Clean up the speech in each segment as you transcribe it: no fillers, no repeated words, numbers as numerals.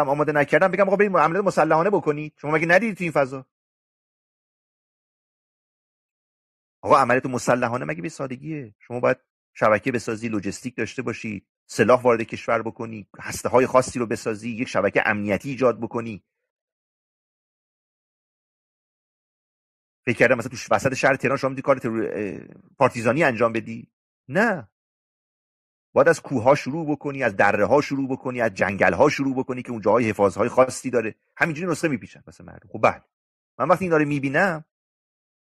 آماده نکردم بگم آقا بریم عملیات مسلحانه بکنید، شما مگه ندیدید تو این فضا؟ آقا عملیات مسلحانه مگه به سادگیه؟ شما باید شبکه بسازی، لوجستیک داشته باشی، سلاح وارد کشور بکنی، هسته‌های خاصی رو بسازی، یک شبکه امنیتی ایجاد بکنی. فکر کردم مثلا تو وسط شهر تهران شما می‌تونی کار پارتیزانی انجام بدی؟ نه. باید از کوه‌ها شروع بکنی، از دره‌ها شروع بکنی، از جنگل‌ها شروع بکنی که اون جاهای حفاظهای خاصی داره. همینجوری نسخه میپیچن مثلا مردم. خب بله. من وقتی اینا رو میبینم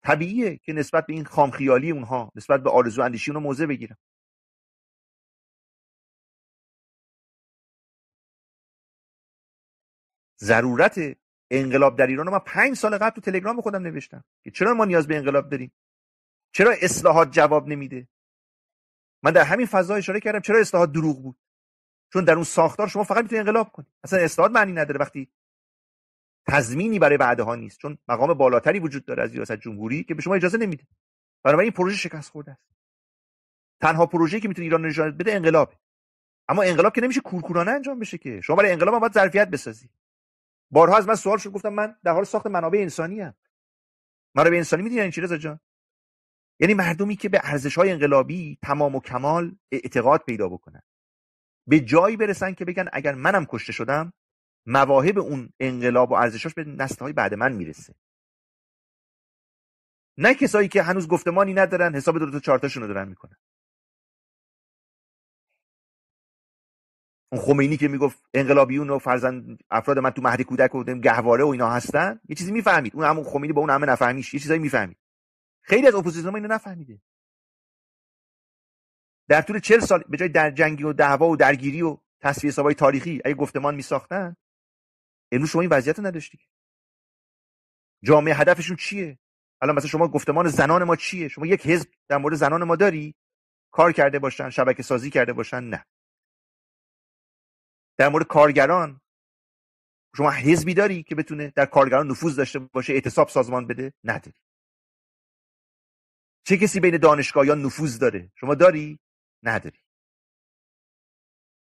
طبیعیه که نسبت به این خامخیالی اونها، نسبت به آرزو اندیشی اونها موضع بگیرم. ضرورت انقلاب در ایران رو من 5 سال قبل تو تلگرام خودم نوشتم که چرا ما نیاز به انقلاب داریم، چرا اصلاحات جواب نمیده. من در همین فضا اشاره کردم چرا اصلاحات دروغ بود، چون در اون ساختار شما فقط میتونید انقلاب کنید. اصلا اصلاحات معنی نداره وقتی تضمینی برای بعدها نیست، چون مقام بالاتری وجود داره از ریاست جمهوری که به شما اجازه نمیده. بنابراین این پروژه شکست خورده است. تنها پروژه‌ای که میتونه ایران نجات بده انقلابه. اما انقلاب که نمیشه کورکورانه انجام بشه که. شما برای انقلاب باید ظرفیت بسازی. بارها از من سوال شد، گفتم من در حال ساخت منابع انسانی ام. منابع انسانی میدونی یعنی چی رضا جان؟ یعنی مردمی که به ارزش‌های انقلابی تمام و کمال اعتقاد پیدا بکنن، به جایی برسن که بگن اگر منم کشته شدم مواهب اون انقلاب و ارزشاش به نسل‌های بعد من میرسه. نه کسایی که هنوز گفتمانی ندارن، حساب 2 تا 4 تاشون رو دارن میکنن. اون خمینی که میگفت انقلابیون و فرزند افراد من تو مهد کودک و گهواره و اینا هستن، یه چیزی میفهمید. اون همون خمینی با اون همه نفهمیش یه چیزایی میفهمید. خیلی از اپوزیسیون ما اینو نفهمیده. در طول 40 سال به جای در جنگی و دعوا و درگیری و تصفیه حسابای تاریخی اگه گفتمان میساختن، امروز شما این وضعیت رو نداشتی. جامعه هدفشون چیه؟ الان مثلا شما گفتمان زنان ما چیه؟ شما یک حزب در مورد زنان ما داری؟ کار کرده باشن، شبکه سازی کرده باشن؟ نه. در مورد کارگران شما حزبی داری که بتونه در کارگران نفوذ داشته باشه، اعتصاب سازمان بده؟ نداری. چه کسی بین دانشگاهیان نفوذ داره؟ شما داری؟ نداری.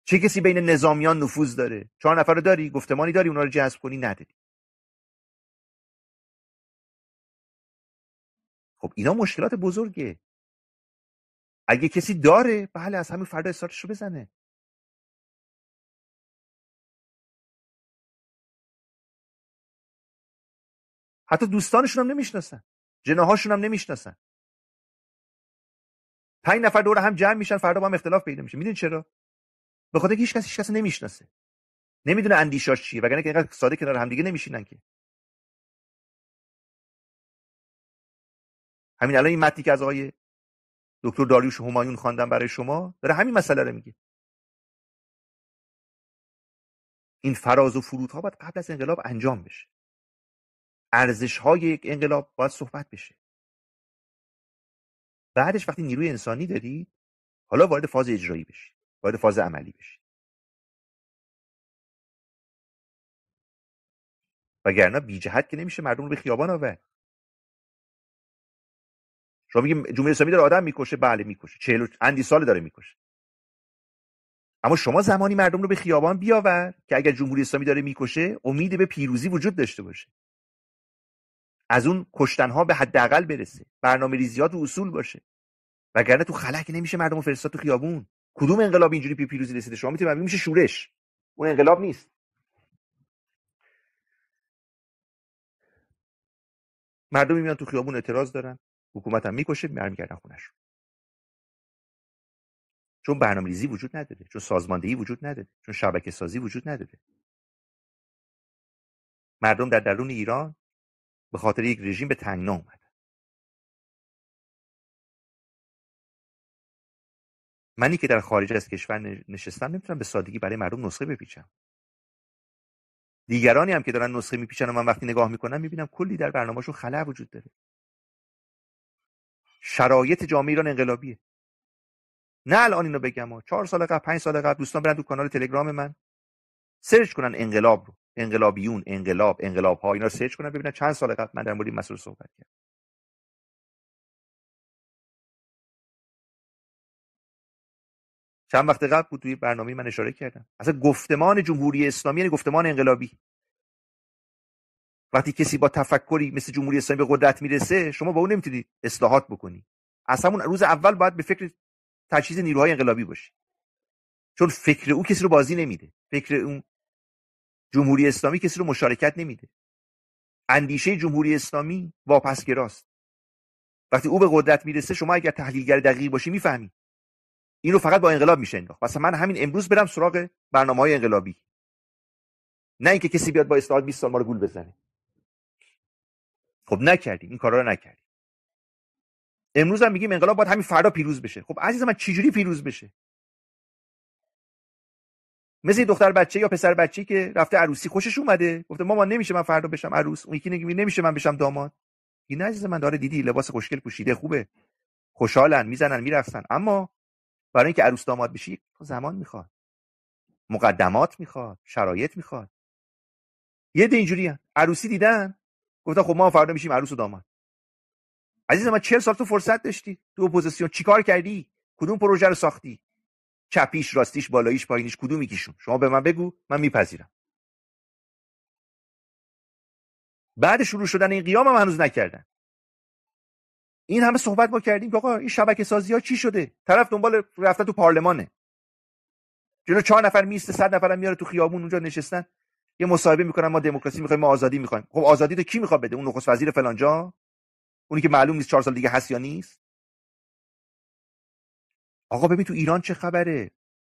چه کسی بین نظامیان نفوذ داره؟ 4 نفر رو داری؟ گفتمانی داری اونا رو جذب کنی؟ نداری. خب اینا مشکلات بزرگه. اگه کسی داره، بله از همین فردا استارتش رو بزنه. حتی دوستانشون هم نمیشناسن، جناهاشون هم نمیشناسن. 5 نفر دور هم جمع میشن، فردا با هم اختلاف پیدا میشه. میدونی چرا؟ به خاطر اینکه هیچ کس نمیشناسه، نمیدونه اندیشاش چیه، وگرنه که اینقدر ساده کنار هم دیگه نمیشینن که. همین الان این متنی که از آقای دکتر داریوش همایون خواندم برای شما داره همین مسئله رو میگه. این فراز و فرودها باید قبل از انقلاب انجام بشه. ارزش‌های یک انقلاب باید صحبت بشه. بعدش وقتی نیروی انسانی داری، حالا وارد فاز اجرایی بشی، وارد فاز عملی بشی. وگرنه بی جهت که نمیشه مردم رو به خیابان آورد. شما میگی جمهوری اسلامی داره آدم میکشه، بله میکشه، 40 اندی سال داره میکشه. اما شما زمانی مردم رو به خیابان بیاور که اگر جمهوری اسلامی داره میکشه امید به پیروزی وجود داشته باشه، از اون کشتنها به حداقل برسه، برنامه‌ریزیات و اصول باشه. وگرنه تو خلا که نمیشه مردم رو فرستاد تو خیابون. کدوم انقلاب اینجوری به پیروزی رسیده؟ شما میتونید ببینید میشه شورش. اون انقلاب نیست. مردم میان تو خیابون اعتراض دارن، حکومت هم میکشه، برمیگردن خونه‌شون. چون برنامه‌ریزی وجود نداره، چون سازماندهی وجود نداره، چون شبکه سازی وجود نداره. مردم در درون ایران به خاطر یک رژیم به تنگنا اومدن. منی که در خارج از کشور نشستم نمیتونم به سادگی برای مردم نسخه بپیچم. دیگرانی هم که دارن نسخه میپیچن و من وقتی نگاه میکنم میبینم کلی در برنامه‌شون خلأ وجود داره. شرایط جامعه ایران انقلابیه. نه الان اینو بگم، 4 سال قبل، 5 سال قبل دوستان برن تو کانال تلگرام من سرچ کنن انقلاب رو، انقلابیون، انقلاب‌ها، اینا رو سرچ کنن ببینن چند سال قبل من در مورد این مسئله صحبت کردم. چند وقت قبل بود توی برنامه من اشاره کردم، اصلا گفتمان جمهوری اسلامی یعنی گفتمان انقلابی. وقتی کسی با تفکری مثل جمهوری اسلامی به قدرت میرسه، شما با اون نمیتونی اصلاحات بکنی. از همون روز اول باید به فکر تجهیز نیروهای انقلابی باشی، چون فکر او کسی رو بازی نمیده، فکر اون جمهوری اسلامی کسی رو مشارکت نمیده. اندیشه جمهوری اسلامی واپسگراست. وقتی او به قدرت میرسه، شما اگر تحلیلگر دقیقی باشی میفهمی اینو فقط با انقلاب میشه انداخت. مثلا من همین امروز برم سراغ برنامه‌های انقلابی، نه اینکه کسی بیاد با اصلاحات 20 سال ما رو گول بزنه. خب نکردیم این کارا رو، نکردیم. امروز هم میگیم انقلاب باید همین فردا پیروز بشه. خب عزیز من چجوری پیروز بشه؟ مثل دختر بچه یا پسر بچه‌ای که رفته عروسی، خوشش اومده، گفته مامان نمیشه من فردا بشم عروس. اون یکی میگه نمیشه من بشم داماد. این عزیز من داره دیدی لباس خوشگل پوشیده، خوبه، خوشحالن، میزنن میرقصن، اما برای اینکه عروس داماد بشی زمان میخواد، مقدمات میخواد، شرایط میخواد. یه ده اینجوریه عروسی دیدن گفتن خب ما فردا میشیم عروس و داماد. عزیز من 40 سال تو فرصت داشتی، تو اپوزیسیون چیکار کردی؟ کدوم پروژه رو ساختی؟ چپیش، راستیش، بالاییش، پایینیش، کدوم یکیشون؟ شما به من بگو، من میپذیرم. بعد شروع شدن این قیام هم هنوز نکردن. این همه صحبت ما کردیم که آقا این شبکه سازی ها چی شده؟ طرف دنبال رفتن تو پارلمانه، جلو 4 نفر میسته، 100 نفرم میاره تو خیابون اونجا نشستن، یه مصاحبه میکنن ما دموکراسی میخوایم، ما آزادی میخوایم. خب آزادی تو کی میخواد بده؟ اون نخست وزیر فلانجا، اونی که معلوم نیست 4 سال دیگه هست یا نیست. آقا ببین تو ایران چه خبره؟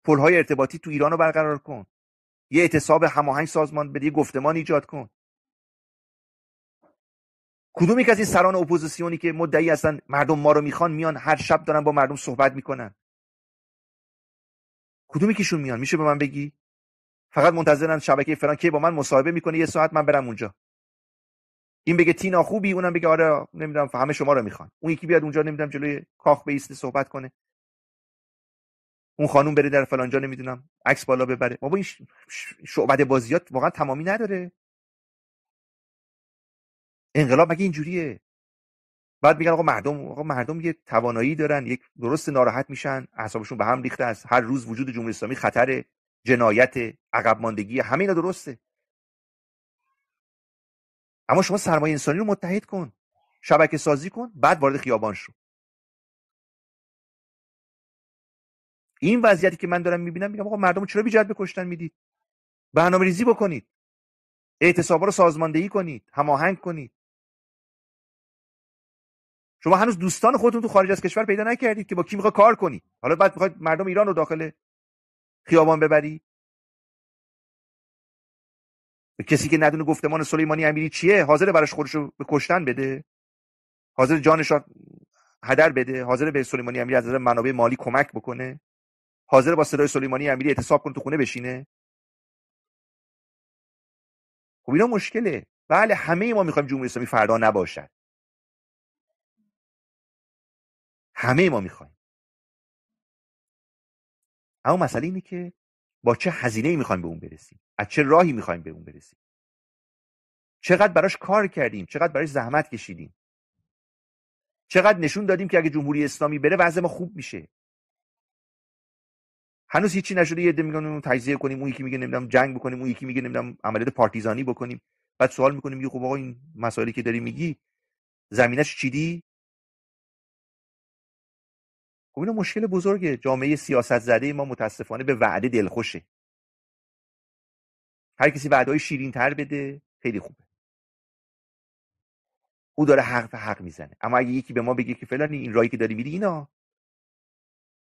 پل‌های ارتباطی تو ایرانو برقرار کن، یه اعتصاب هماهنگ سازمان بده، یه گفتمان ایجاد کن. کدوم یک از این سران اپوزیسیونی که مدعی هستن مردم ما رو میخوان میان هر شب دارن با مردم صحبت میکنن؟ کدوم یکیشون میان؟ میشه به من بگی؟ فقط منتظرن شبکه فلان کی با من مصاحبه میکنه، یه ساعت من برم اونجا، این بگه تینا خوبی، اونم بگه آره نمیدونم همه شما رو میخوان، اون یکی بیاد اونجا نمیدونم جلوی کاخ بیسته صحبت کنه، اون خانوم بره در فلانجا نمیدونم عکس بالا ببره. بابا این شعبده بازیات واقعا تمامی نداره. انقلاب مگه اینجوریه؟ بعد میگن آقا مردم یه توانایی دارن، یک درست ناراحت میشن، اعصابشون به هم ریخته است، هر روز وجود جمهوری اسلامی خطر، جنایت، عقب ماندگی، همه اینا درسته. اما شما سرمایه انسانی رو متحد کن، شبکه سازی کن، بعد وارد خیابان شو. این وضعیتی که من دارم میبینم، میگم آقا مردم چرا بی جهت به کشتن میدید؟ برنامه‌ریزی بکنید، اعتصابا رو سازماندهی کنید، هماهنگ کنید. شما هنوز دوستان خودتون تو خارج از کشور پیدا نکردید که با کی میخواد کار کنید، حالا بعد میخواد مردم ایران رو داخل خیابان ببری؟ کسی که ندونه گفتمان سلیمانی امیری چیه، حاضر براش خودش رو به کشتن بده، حاضر جانش رو هدر بده، حاضر به سلیمانی امیری از نظر منابع مالی کمک بکنه، حاضر با صدای سلیمانی امیری اعتصاب کنه تو خونه بشینه؟ خب اینا مشکله. بله همه ما میخوایم جمهوری اسلامی فردا نباشد، همه ما میخوایم، اما مسئله اینه که با چه هزینه‌ای میخوایم به اون برسیم، از چه راهی میخوایم به اون برسیم، چقدر براش کار کردیم، چقدر براش زحمت کشیدیم، چقدر نشون دادیم که اگه جمهوری اسلامی بره وضع ما خوب میشه. هنوز هیچی نشده، یه عده میگن اون تجزیه کنیم، اون یکی میگه نمیدونم جنگ بکنیم، اون یکی میگه نمیدونم عملیات پارتیزانی بکنیم. بعد سوال میکنیم میگه خب آقا این مسائلی که داری میگی زمینش چیدی؟ خب اینا مشکل بزرگه. جامعه سیاست زده ما متاسفانه به وعده دلخوشه، هر کسی وعده‌های شیرین‌تر بده خیلی خوبه، او داره حق به حق میزنه. اما اگه یکی به ما بگه که فلانی این راهی که داری میری اینا،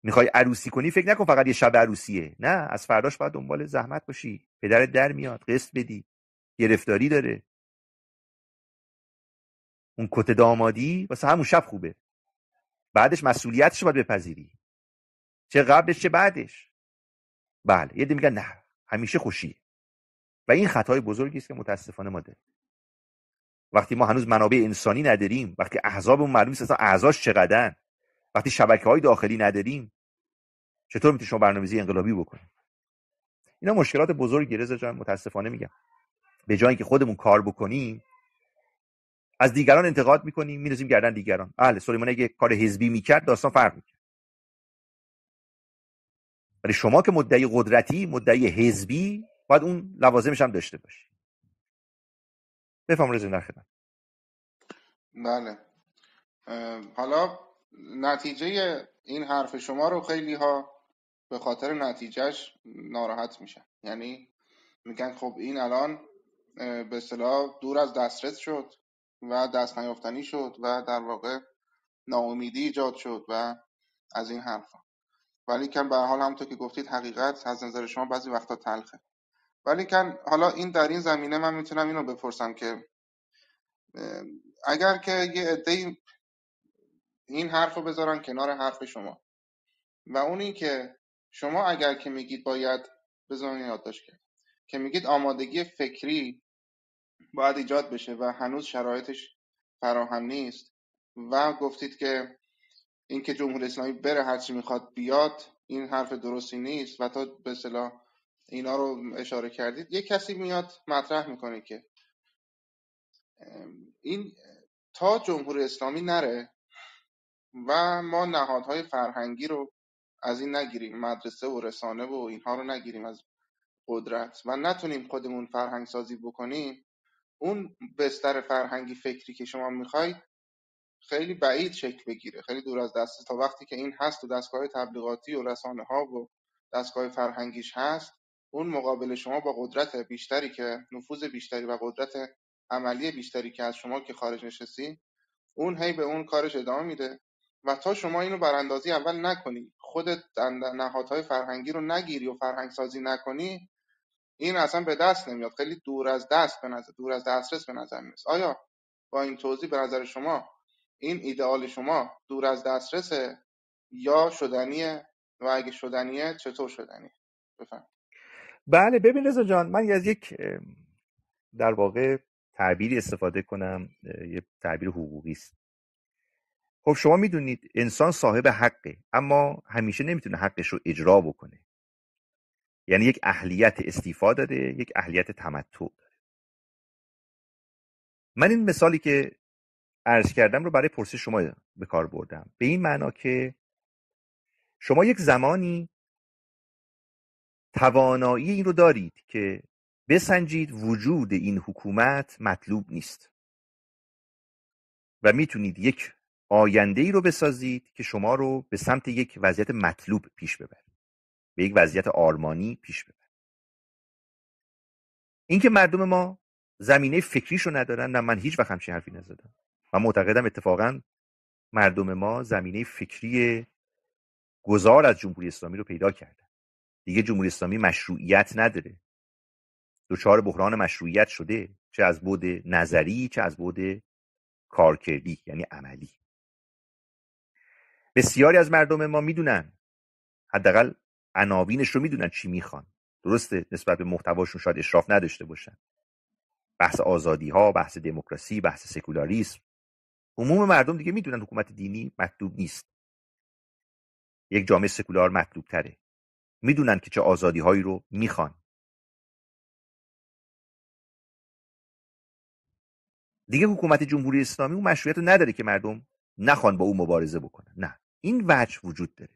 میخوای عروسی کنی، فکر نکن فقط یه شب عروسیه، نه، از فرداش باید دنبال زحمت باشی، پدرت در میاد، قسط بدی، گرفتاری داره. اون کت دامادی واسه همون شب خوبه، بعدش مسئولیتش باید بپذیری، چه قبلش چه بعدش. بله یه دی میگن نه همیشه خوشیه، و این خطای بزرگی است که متاسفانه ما داریم. وقتی ما هنوز منابع انسانی نداریم، وقتی احزابمون معلوم نیست اصلا اعضاش چقدرن، وقتی شبکه‌های داخلی نداریم، چطور میتونیم شما برنامه‌ریزی انقلابی بکنیم؟ اینا مشکلات بزرگی رضا جان، متاسفانه میگم. به جای اینکه خودمون کار بکنیم، از دیگران انتقاد میکنیم، می‌ریزیم گردن دیگران. بله سلیمانی اگه کار حزبی میکرد داستان فرق میکرد. ولی شما که مدعی قدرتی، مدعی حزبی، باید اون لوازمش هم داشته باشی. بفهم رضا، در خدمت. بله. حالا نتیجه این حرف شما رو خیلی ها به خاطر نتیجهش ناراحت میشن. یعنی میگن خب این الان به اصطلاح دور از دسترس شد و دست نیافتنی شد و در واقع ناامیدی ایجاد شد و از این حرفا. ولی کن به هر حال همونطور که گفتید حقیقت از نظر شما بعضی وقتا تلخه. ولی کن حالا این در این زمینه من میتونم اینو بپرسم که اگر که یه عده‌ای این حرفو بذارن کنار حرف شما و اون این که شما اگر که میگید باید بذارین یادداشت کرد که میگید آمادگی فکری باید ایجاد بشه و هنوز شرایطش فراهم نیست و گفتید که اینکه جمهوری اسلامی بره هرچی میخواد بیاد این حرف درستی نیست و تا به اصطلاح اینا رو اشاره کردید، یک کسی میاد مطرح میکنه که این تا جمهوری اسلامی نره و ما نهادهای فرهنگی رو از این نگیریم، مدرسه و رسانه و اینها رو نگیریم از قدرت و نتونیم خودمون فرهنگ سازی بکنیم، اون بستر فرهنگی فکری که شما میخواید خیلی بعید شکل بگیره، خیلی دور از دست. تا وقتی که این هست و دستگاه تبلیغاتی و رسانه ها و دستگاه فرهنگیش هست، اون مقابل شما با قدرت بیشتری که نفوذ بیشتری و قدرت عملی بیشتری که از شما که خارج نشستی، اون هی به اون کارش ادامه میده و تا شما اینو براندازی اول نکنی، خودت نهادهای فرهنگی رو نگیری و فرهنگ سازی نکنی، این اصلا به دست نمیاد. خیلی دور از دسترس به نظر میاد. آیا با این توضیح به نظر شما این ایدئال شما دور از دسترسه یا شدنیه و اگه شدنیه چطور شدنیه؟ بفهم. بله، ببین رضا جان، من از یک در واقع تعبیری استفاده کنم، یه تعبیر حقوقی است. خب شما میدونید انسان صاحب حقه، اما همیشه نمیتونه حقش رو اجرا بکنه. یعنی یک اهلیت استیفا داره، یک اهلیت تمتع داره. من این مثالی که عرض کردم رو برای پرسش شما به کار بردم، به این معنا که شما یک زمانی توانایی این رو دارید که بسنجید وجود این حکومت مطلوب نیست و میتونید یک آینده ای رو بسازید که شما رو به سمت یک وضعیت مطلوب پیش ببره، به یک وضعیت آرمانی پیش ببره. اینکه مردم ما زمینه فکریشو ندارن، نه، من هیچ وقت همچین حرفی نزدم. من معتقدم اتفاقا مردم ما زمینه فکری گذار از جمهوری اسلامی رو پیدا کردن. دیگه جمهوری اسلامی مشروعیت نداره، دچار بحران مشروعیت شده، چه از بعد نظری چه از بعد کارکردی، یعنی عملی. بسیاری از مردم ما میدونن، حداقل عناوینش رو میدونن چی میخوان. درسته نسبت به محتواشون شاید اشراف نداشته باشن، بحث آزادی ها، بحث دموکراسی، بحث سکولاریسم. عموم مردم دیگه میدونن حکومت دینی مطلوب نیست، یک جامعه سکولار مطلوب تره. میدونن که چه آزادی هایی رو میخوان. دیگه حکومت جمهوری اسلامی اون مشروعیت رو نداره که مردم نخوان با او مبارزه بکنن. نه، این وجه وجود داره.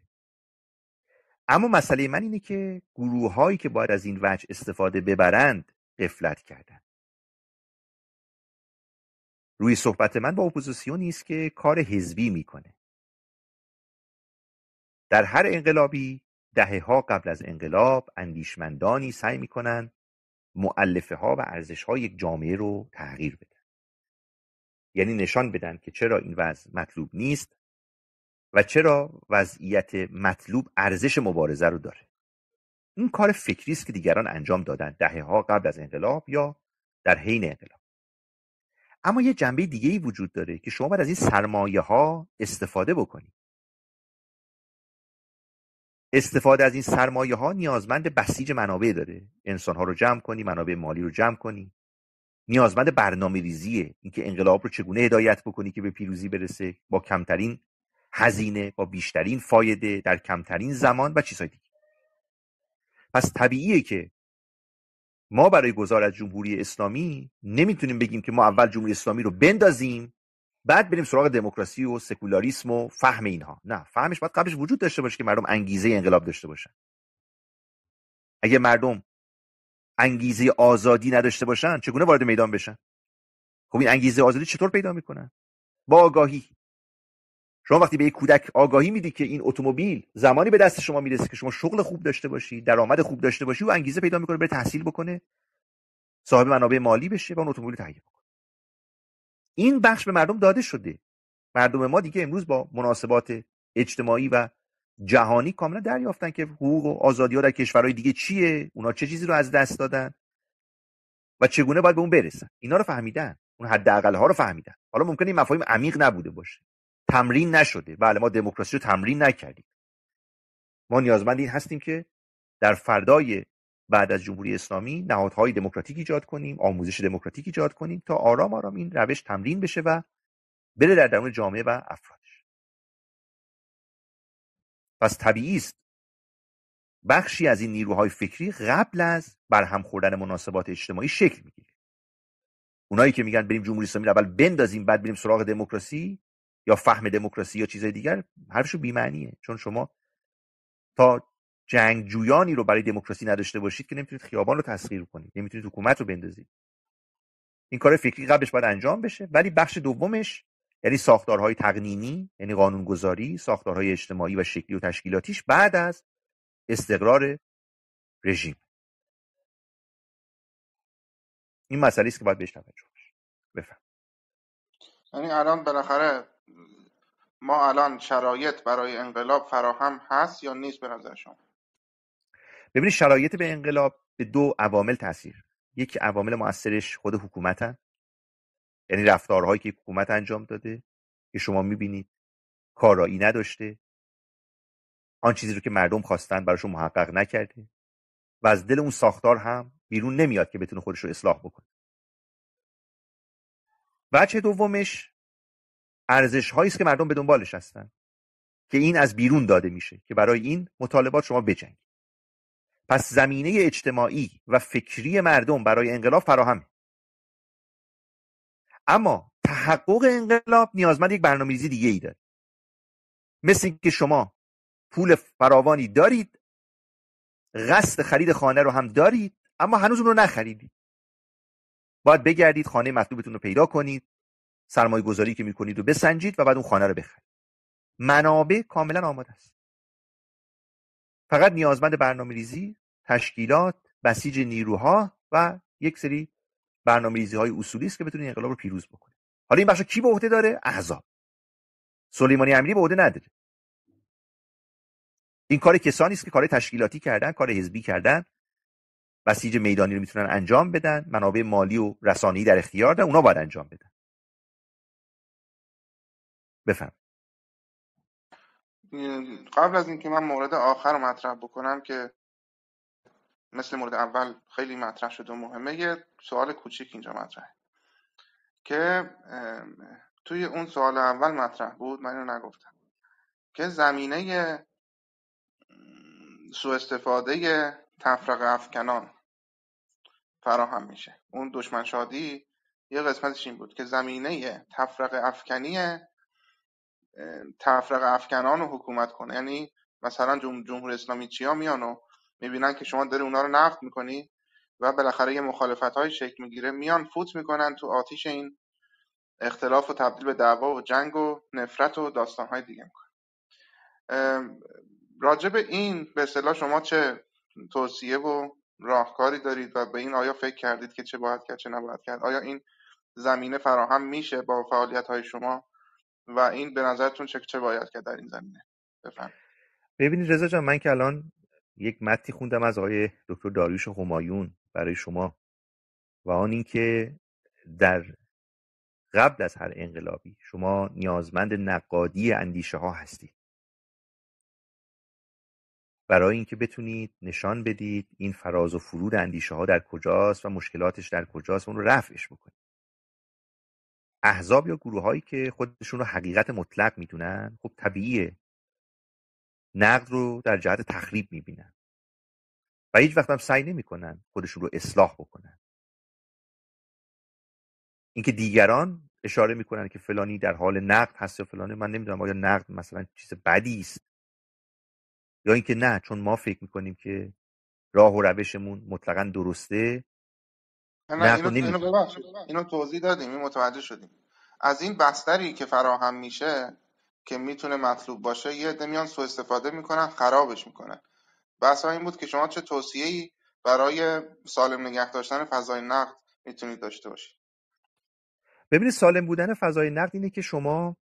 اما مسئله من اینه که گروه هایی که باید از این وجه استفاده ببرند غفلت کردن. روی صحبت من با اپوزیسیونی است که کار حزبی میکنه. در هر انقلابی دهه‌ها قبل از انقلاب اندیشمندانی سعی میکنن مؤلفه ها و ارزش های یک جامعه رو تغییر بدن. یعنی نشان بدن که چرا این وضع مطلوب نیست و چرا وضعیت مطلوب ارزش مبارزه رو داره. این کار فکری است که دیگران انجام دادن دهه‌ها قبل از انقلاب یا در حین انقلاب. اما یه جنبه دیگه‌ای وجود داره که شما باید از این سرمایه‌ها استفاده بکنید. استفاده از این سرمایه‌ها نیازمند بسیج منابع داره. انسان‌ها رو جمع کنی، منابع مالی رو جمع کنی. نیازمند برنامه‌ریزیه، اینکه انقلاب رو چگونه هدایت بکنی که به پیروزی برسه با کمترین هزینه، با بیشترین فایده، در کمترین زمان و چیزهای دیگه. پس طبیعیه که ما برای گذار از جمهوری اسلامی نمیتونیم بگیم که ما اول جمهوری اسلامی رو بندازیم بعد بریم سراغ دموکراسی و سکولاریسم و فهم اینها. نه، فهمش باید قبلش وجود داشته باشه که مردم انگیزه انقلاب داشته باشن. اگه مردم انگیزه آزادی نداشته باشن چگونه وارد میدان بشن؟ خب این انگیزه آزادی چطور پیدا میکنن؟ با آگاهی. شما وقتی به یک کودک آگاهی میدی که این اتومبیل زمانی به دست شما میرسه که شما شغل خوب داشته باشی، درآمد خوب داشته باشی، و انگیزه پیدا میکنه بره تحصیل بکنه، صاحب منابع مالی بشه و اون اتومبیل تهیه کنه. این بخش به مردم داده شده. مردم ما دیگه امروز با مناسبات اجتماعی و جهانی کاملا دریافتن که حقوق و آزادی‌ها در کشورهای دیگه چیه، اونا چه چیزی رو از دست دادن و چگونه باید به اون برسن. اینا رو فهمیدن، اون حداقل‌ها رو فهمیدن. حالا ممکنه این مفاهیم عمیق نبوده باشه، تمرین نشده. بله، ما دموکراسی رو تمرین نکردیم. ما نیازمند این هستیم که در فردای بعد از جمهوری اسلامی نهادهای دموکراتیک ایجاد کنیم، آموزش دموکراتیک ایجاد کنیم تا آرام آرام این روش تمرین بشه و بره در درون جامعه و افرادش. پس طبیعی است بخشی از این نیروهای فکری قبل از برهم خوردن مناسبات اجتماعی شکل میگیره. اونایی که میگن بریم جمهوری اسلامی رو اول بندازیم بعد بریم سراغ دموکراسی یا فهم دموکراسی یا چیزای دیگر، حرفشو بی‌معنیه. چون شما تا جنگجویانی رو برای دموکراسی نداشته باشید که نمیتونید خیابان رو تسخیر کنید، نمیتونید حکومت رو بندازید. این کار فکری قبلش باید انجام بشه، ولی بخش دومش یعنی ساختارهای تقنینی، یعنی قانونگذاری، ساختارهای اجتماعی و شکلی و تشکیلاتیش بعد از استقرار رژیم. این مسئله است که باید بهش توجه بشه. بفهم. یعنی الان بالاخره ما الان شرایط برای انقلاب فراهم هست یا نیست به نظر شما؟ ببینید شرایط به انقلاب به دو عوامل تاثیر. یک عوامل مؤثرش خود حکومتن، یعنی رفتارهایی که حکومت انجام داده که شما میبینید کارایی نداشته، آن چیزی رو که مردم خواستن براشون محقق نکرده و از دل اون ساختار هم بیرون نمیاد که بتونه خودش رو اصلاح بکنه. بچه دومش ارزش هایی است که مردم به دنبالش هستن که این از بیرون داده میشه که برای این مطالبات شما بجنگید. پس زمینه اجتماعی و فکری مردم برای انقلاب فراهمه، اما تحقق انقلاب نیازمند یک برنامه‌ریزی دیگه ای داره. مثل اینکه شما پول فراوانی دارید، قصد خرید خانه رو هم دارید، اما هنوز اون رو نخریدید. باید بگردید خانه مطلوبتون رو پیدا کنید، سرمایه گذاری که میکنید رو بسنجید و بعد اون خانه رو بخرید. منابع کاملا آماده است، فقط نیازمند برنامه‌ریزی، تشکیلات، بسیج نیروها و یک سری برنامه‌ریزی‌های اصولی است که بتونه انقلاب رو پیروز بکنه. حالا این بخشو کی به عهده داره؟ احزاب. سلیمانی امیری به عهده نداره. این کار کسانی است که کار تشکیلاتی کردن، کار حزبی کردن، بسیج میدانی رو میتونن انجام بدن، منابع مالی و رسانه‌ای در اختیار دارن، اونا باید انجام بدن. بفهم. قبل از اینکه من مورد آخر رو مطرح بکنم که مثل مورد اول خیلی مطرح شد و مهمه، یه سوال کوچیک اینجا مطرحه که توی اون سوال اول مطرح بود، من اینو نگفتم، که زمینه سوء استفاده تفرقه افکنان فراهم میشه. اون دشمن شادی یه قسمتش این بود که زمینه تفرقه افکنان رو حکومت کنه. یعنی مثلا جمهوری اسلامی چیا میان و میبینن که شما داری اونا رو نقد میکنی و بالاخره یه مخالفت‌های شکل میگیره، میان فوت میکنن تو آتیش این اختلاف و تبدیل به دعوا و جنگ و نفرت و داستان‌های دیگه میکنن. راجع به این به اصطلاح شما چه توصیه و راهکاری دارید و به این آیا فکر کردید که چه باید کرد چه نباید کرد؟ آیا این زمینه فراهم میشه با فعالیت‌های شما و این به نظرتون چه باید کرد در این زمینه؟ بفهم. ببینید رضا جان، من که الان یک متنی خوندم از آقای دکتر داریوش همایون برای شما و آن این که در قبل از هر انقلابی شما نیازمند نقادی اندیشه ها هستید برای اینکه بتونید نشان بدید این فراز و فرود اندیشه ها در کجاست و مشکلاتش در کجاست و اون رو رفعش بکنید. احزاب یا گروه هایی که خودشون رو حقیقت مطلق میدونن خب طبیعیه نقد رو در جهت تخریب میبینن و هیچ وقت هم سعی نمیکنن خودشون رو اصلاح بکنن. اینکه دیگران اشاره میکنن که فلانی در حال نقد هست یا فلانه، من نمیدونم آیا نقد مثلا چیز بدی است یا اینکه نه چون ما فکر میکنیم که راه و روشمون مطلقاً درسته، نه نقد رو اینو نمیپذیریم. ببخشید، اینو توضیح دادیم، این متوجه شدیم. از این بستری که فراهم میشه که میتونه مطلوب باشه، یه عده میان سوء استفاده میکنن، خرابش میکنن. بحث این بود که شما چه توصیه‌ای برای سالم نگه داشتن فضای نقد میتونید داشته باشید. ببینید، سالم بودن فضای نقد اینه که شما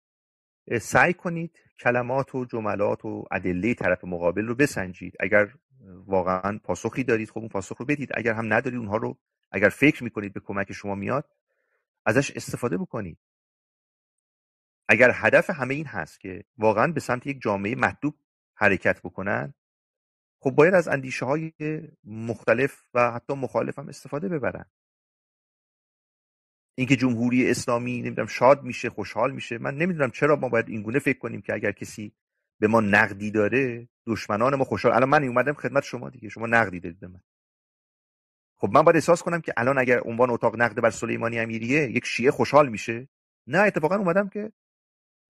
سعی کنید کلمات و جملات و ادله طرف مقابل رو بسنجید. اگر واقعا پاسخی دارید، خب اون پاسخ رو بدید. اگر هم ندارید، اونها رو اگر فکر میکنید به کمک شما میاد، ازش استفاده بکنید. اگر هدف همه این هست که واقعا به سمت یک جامعه مطلوب حرکت بکنن، خب باید از اندیشه های مختلف و حتی مخالف هم استفاده ببرن. اینکه جمهوری اسلامی نمیدونم شاد میشه، خوشحال میشه، من نمیدونم چرا ما باید اینگونه فکر کنیم که اگر کسی به ما نقدی داره، دشمنان ما خوشحال. الان من اومدم خدمت شما دیگه، شما نقدی دارید به من، خب من باید احساس کنم که الان اگر عنوان اتاق نقد بر سلیمانی امیریه، یک شیعه خوشحال میشه؟ نه، اتفاقا اومدم که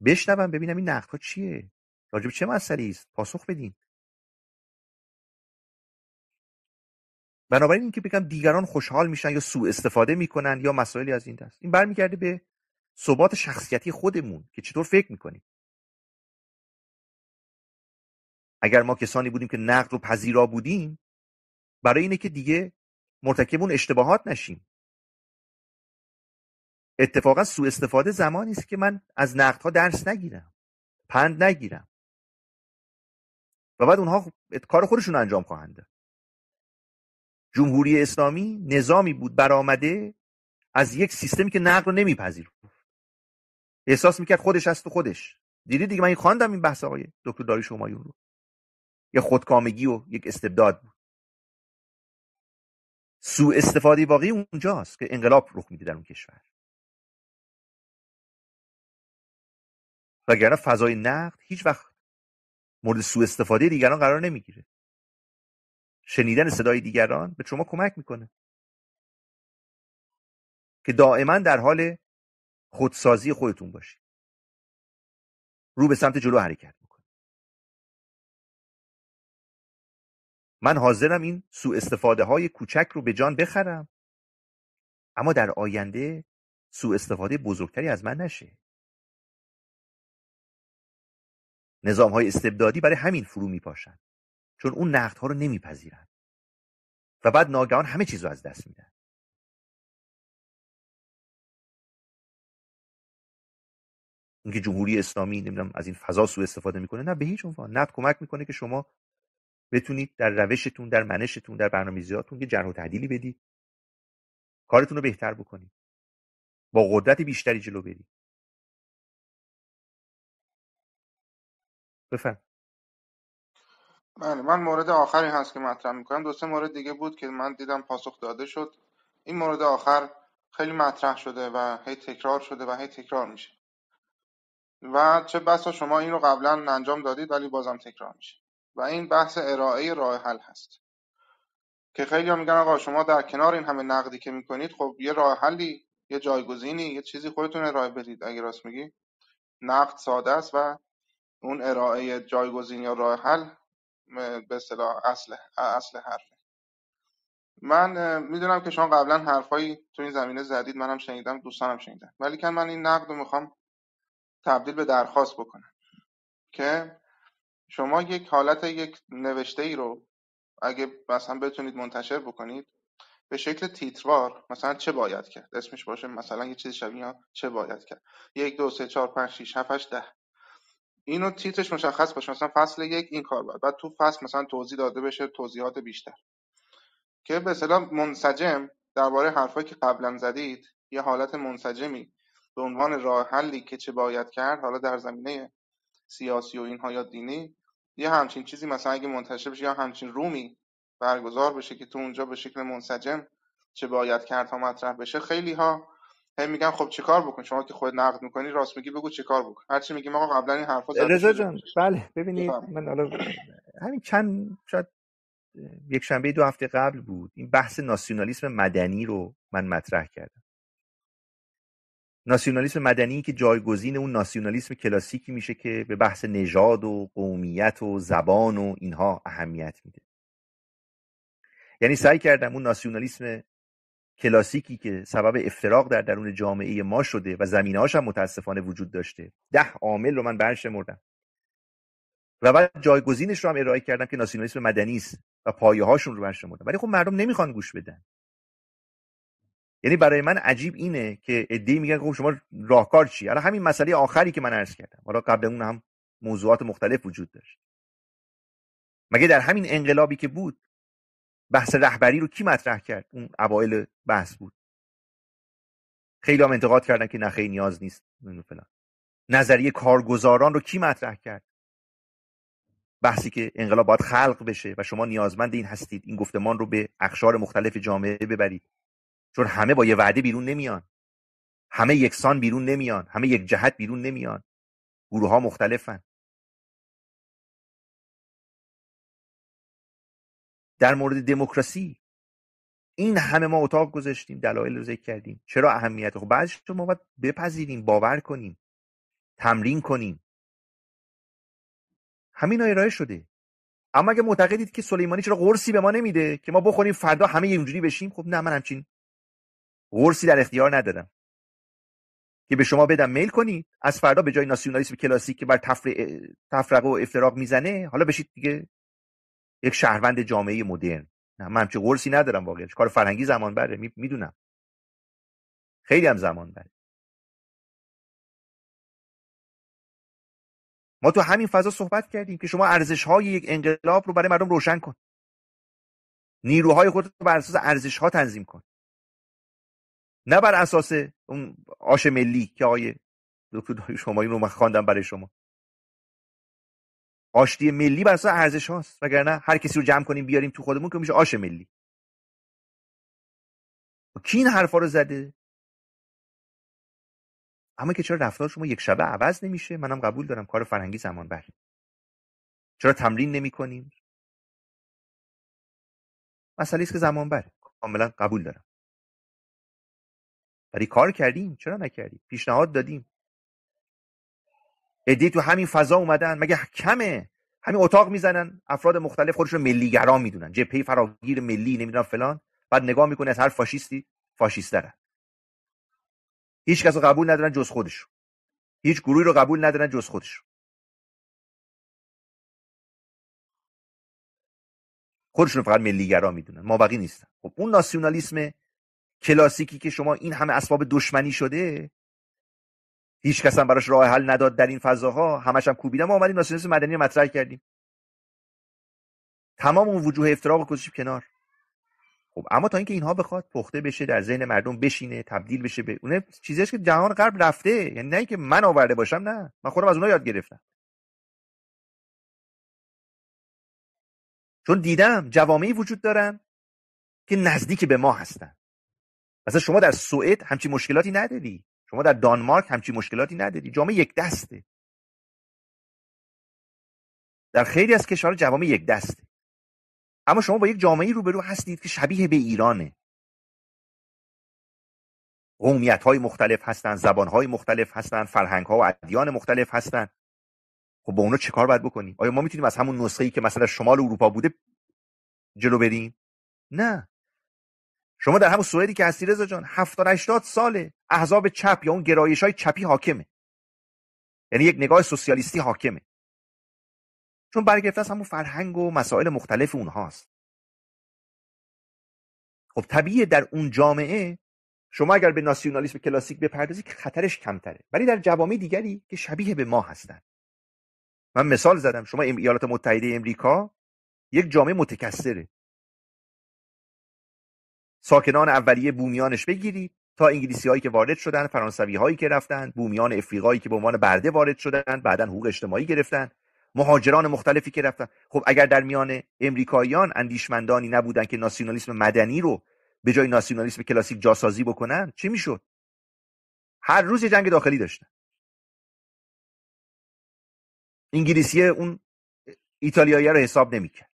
بشنوم، ببینم این نقدها چیه، راجع به چه مسئله‌ای است، پاسخ بدین. بنابراین اینکه بگم دیگران خوشحال میشن یا سوء استفاده میکنن یا مسائلی از این دست، این برمیگرده به ثبات شخصیتی خودمون که چطور فکر میکنیم. اگر ما کسانی بودیم که نقد رو پذیرا بودیم، برای اینه که دیگه مرتکب اون اشتباهات نشیم. اتفاقا سوء استفاده زمانی است که من از نقدها درس نگیرم، پند نگیرم و بعد اونها کار خودشون انجام خواهند داد. جمهوری اسلامی نظامی بود برآمده از یک سیستمی که نقد رو نمیپذیر، احساس میکرد خودش هست و خودش. دیدی دیگه، من این خواندم این بحث آقای دکتر داریوش همایون رو. یه خودکامگی و یک استبداد بود. سوء استفاده واقعی اونجاست که انقلاب رخ میده در اون کشور. وگرنه فضای نقد هیچ وقت مورد سوء استفاده دیگران قرار نمیگیره. شنیدن صدای دیگران به شما کمک میکنه که دائما در حال خودسازی خودتون باشید، رو به سمت جلو حرکت میکنه. من حاضرم این سوء استفاده های کوچک رو به جان بخرم، اما در آینده سوء استفاده بزرگتری از من نشه. نظام های استبدادی برای همین فرو میپاشن، چون اون نقدها رو نمیپذیرن و بعد ناگهان همه چیز رو از دست میدن. اینکه جمهوری اسلامی نمیدونم از این فضا سوء استفاده میکنه، نه، به هیچ عنوان. نقد کمک میکنه که شما بتونید در روشتون، در منشتون، در برنامه‌ریزیاتون یه جرح و تعدیلی بدید، کارتون رو بهتر بکنید، با قدرت بیشتری جلو برید. بفهم. بله، من مورد آخری هست که مطرح میکنم. دو سه مورد دیگه بود که من دیدم پاسخ داده شد. این مورد آخر خیلی مطرح شده و هی تکرار شده و هی تکرار میشه و چه بسا شما این رو قبلا انجام دادید ولی بازم تکرار میشه و این بحث ارائه راه حل هست که خیلی ها میگن آقا شما در کنار این همه نقدی که میکنید، خب یه راه حلی، یه جایگزینی، یه چیزی خودتون ارائه بدید. اگه راست میگی نقد ساده است و اون ارائه جایگزین یا راه حل به اصطلاح اصل حرف. من میدونم که شما قبلا حرفایی تو این زمینه زدید، منم شنیدم، دوستانم شنیدن، ولی که من این نقد رو میخوام تبدیل به درخواست بکنم که شما یک حالت، یک نوشته ای رو اگه مثلا بتونید منتشر بکنید به شکل تیتروار، مثلا چه باید کرد، اسمش باشه مثلا یه چیز شبیه چه باید کرد، 1 2 3 4 5 6 7 8 10، اینو تیترش مشخص باشه، مثلا فصل 1 این کار باید، بعد تو فصل مثلا توضیح داده بشه، توضیحات بیشتر، که به اصطلاح منسجم درباره حرفایی که قبلا زدید، یه حالت منسجمی به عنوان راه حلی که چه باید کرد، حالا در زمینه سیاسی و اینها یا دینی، یه همچین چیزی مثلا اگه منتشر بشه یا همچین رومی برگزار بشه که تو اونجا به شکل منسجم چه باید کرد ها مطرح بشه. خیلی ها هم میگن خب چیکار بکن، شما که خود نقد میکنی راست میگی، بگو چیکار بکن. هرچی میگیم آقا قبلا این حرفا زده رضا شده. جان، بله، ببینید، بفرمایید. من حالا همین شاید یک شنبه 2 هفته قبل بود، این بحث ناسیونالیسم مدنی رو من مطرح کردم. ناسیونالیسم مدنی که جایگزین اون ناسیونالیسم کلاسیکی میشه که به بحث نژاد و قومیت و زبان و اینها اهمیت میده. یعنی سعی کردم اون ناسیونالیسم کلاسیکی که سبب افتراق در درون جامعه ما شده و زمینه‌هاش هم متاسفانه وجود داشته، 10 عامل رو من برشمردم و بعد جایگزینش رو هم ارائه کردم که ناسیونالیسم مدنی است و پایه‌هاشون رو برشمردم. ولی خب مردم نمیخوان گوش بدن. یعنی برای من عجیب اینه که عده‌ای میگن خب شما راهکار چی؟ الان همین مسئله آخری که من عرض کردم، حالا قبل اون هم موضوعات مختلف وجود داشت. مگه در همین انقلابی که بود بحث رهبری رو کی مطرح کرد؟ اون اوایل بحث بود. خیلی هم انتقاد کردن که نه خیلی نیاز نیست فلان. نظریه کارگزاران رو کی مطرح کرد؟ بحثی که انقلاب باید خلق بشه و شما نیازمند این هستید این گفتمان رو به اقشار مختلف جامعه ببرید، چون همه با یه وعده بیرون نمیان، همه یکسان بیرون نمیان، همه یک جهت بیرون نمیان، گروه ها مختلفن. در مورد دموکراسی این همه ما اتاق گذاشتیم، دلایل رو ذکر کردیم، چرا اهمیت؟ خب بعضیش ما باید بپذیریم، باور کنیم، تمرین کنیم. همین ارائه شده. اما اگه معتقدید که سلیمانی چرا قرصی به ما نمیده که ما بخوریم فردا همه اینجوری بشیم، خب نه، من همچین قرصی در اختیار ندارم که به شما بدم میل کنید از فردا به جای ناسیونالیسم کلاسیک که بر تفرقه و افتراق میزنه حالا بشید دیگه یک شهروند جامعه مدرن. نه، من همچین قرصی ندارم. واقعا کار فرهنگی زمان بره، میدونم خیلی هم زمان بره. ما تو همین فضا صحبت کردیم که شما ارزش‌های یک انقلاب رو برای مردم روشن کن، نیروهای خودت رو بر اساس ارزش‌ها تنظیم کن، نه بر اساس اون آش ملی که آقای دکتر شمایون رو من خواندم برای شما. آشتی ملی بر اساس ارزش هاست، وگرنه هر کسی رو جمع کنیم بیاریم تو خودمون که میشه آش ملی. کی این حرفا رو زده؟ اما که چرا رفتار شما یک شبه عوض نمیشه؟ منم قبول دارم کار فرهنگی زمان بره. چرا تمرین نمی‌کنیم؟ مسئله است که زمان بره. کاملا قبول دارم. ولی کار کردیم، چرا نکردیم؟ پیشنهاد دادیم. عده‌ای تو همین فضا اومدن، مگه کمه؟ همین اتاق میزنن، افراد مختلف خودشون ملی‌گرا میدونن، جبهه فراگیر ملی نمیدونم فلان، بعد نگاه میکنه از هر فاشیستی فاشیست‌تره. هیچ کس رو قبول ندارن جز خودشون. هیچ گروهی رو قبول ندارن جز خودشون. خودشون فقط ملی‌گرا میدونن، مابقی نیستن. خب اون ناسیونالیسم کلاسیکی که شما این همه اسباب دشمنی شده، هیچ کس هم براش راه حل نداد در این فضاها، همش هم کوبیدن. ما اومدیم ناسیونالیسم مدنی رو مطرح کردیم، تمام اون وجوه افتراق رو گذاشتیم کنار. خب اما تا اینکه اینها بخواد پخته بشه، در ذهن مردم بشینه، تبدیل بشه به اون چیزیه که جهان غرب رفته، یعنی نه اینکه من آورده باشم، نه، من خودم از اونها یاد گرفتم، چون دیدم جوامعی وجود دارن که نزدیک به ما هستن. مثلا شما در سوئد همچین مشکلاتی نداری، شما در دانمارک همچین مشکلاتی نداری، جامعه یک دسته. در خیلی از کشورها جوامع یک دسته، اما شما با یک جامعه روبرو هستید که شبیه به ایرانه. قومیت‌های مختلف هستن، زبان‌های مختلف هستن، فرهنگ‌ها و ادیان مختلف هستن. خب با اونا چه کار باید بکنیم؟ آیا ما میتونیم از همون نسخه‌ای که مثلا شمال اروپا بوده جلو بریم؟ نه. شما در همون سوئدی که هستی رضا جان 70 80 ساله احزاب چپ یا اون گرایش‌های چپی حاکمه، یعنی یک نگاه سوسیالیستی حاکمه، چون برگرفته از همون فرهنگ و مسائل مختلف اونهاست. خب طبیعیه در اون جامعه شما اگر به ناسیونالیسم کلاسیک بپردازی که خطرش کمتره، ولی در جوامع دیگری که شبیه به ما هستن. من مثال زدم، شما ایالات متحده امریکا یک جامعه متکثره، ساکنان اولیه بومیانش بگیرید تا انگلیسی هایی که وارد شدن، فرانسوی هایی که رفتن، بومیان افریقایی که به عنوان برده وارد شدن، بعدن حقوق اجتماعی گرفتن، مهاجران مختلفی که رفتن. خب اگر در میان امریکاییان اندیشمندانی نبودن که ناسیونالیسم مدنی رو به جای ناسیونالیسم کلاسیک جاسازی بکنن، چی میشد؟ هر روز یه جنگ داخلی داشتن. انگلیسی اون ایتالیایی رو حساب نمیکرد،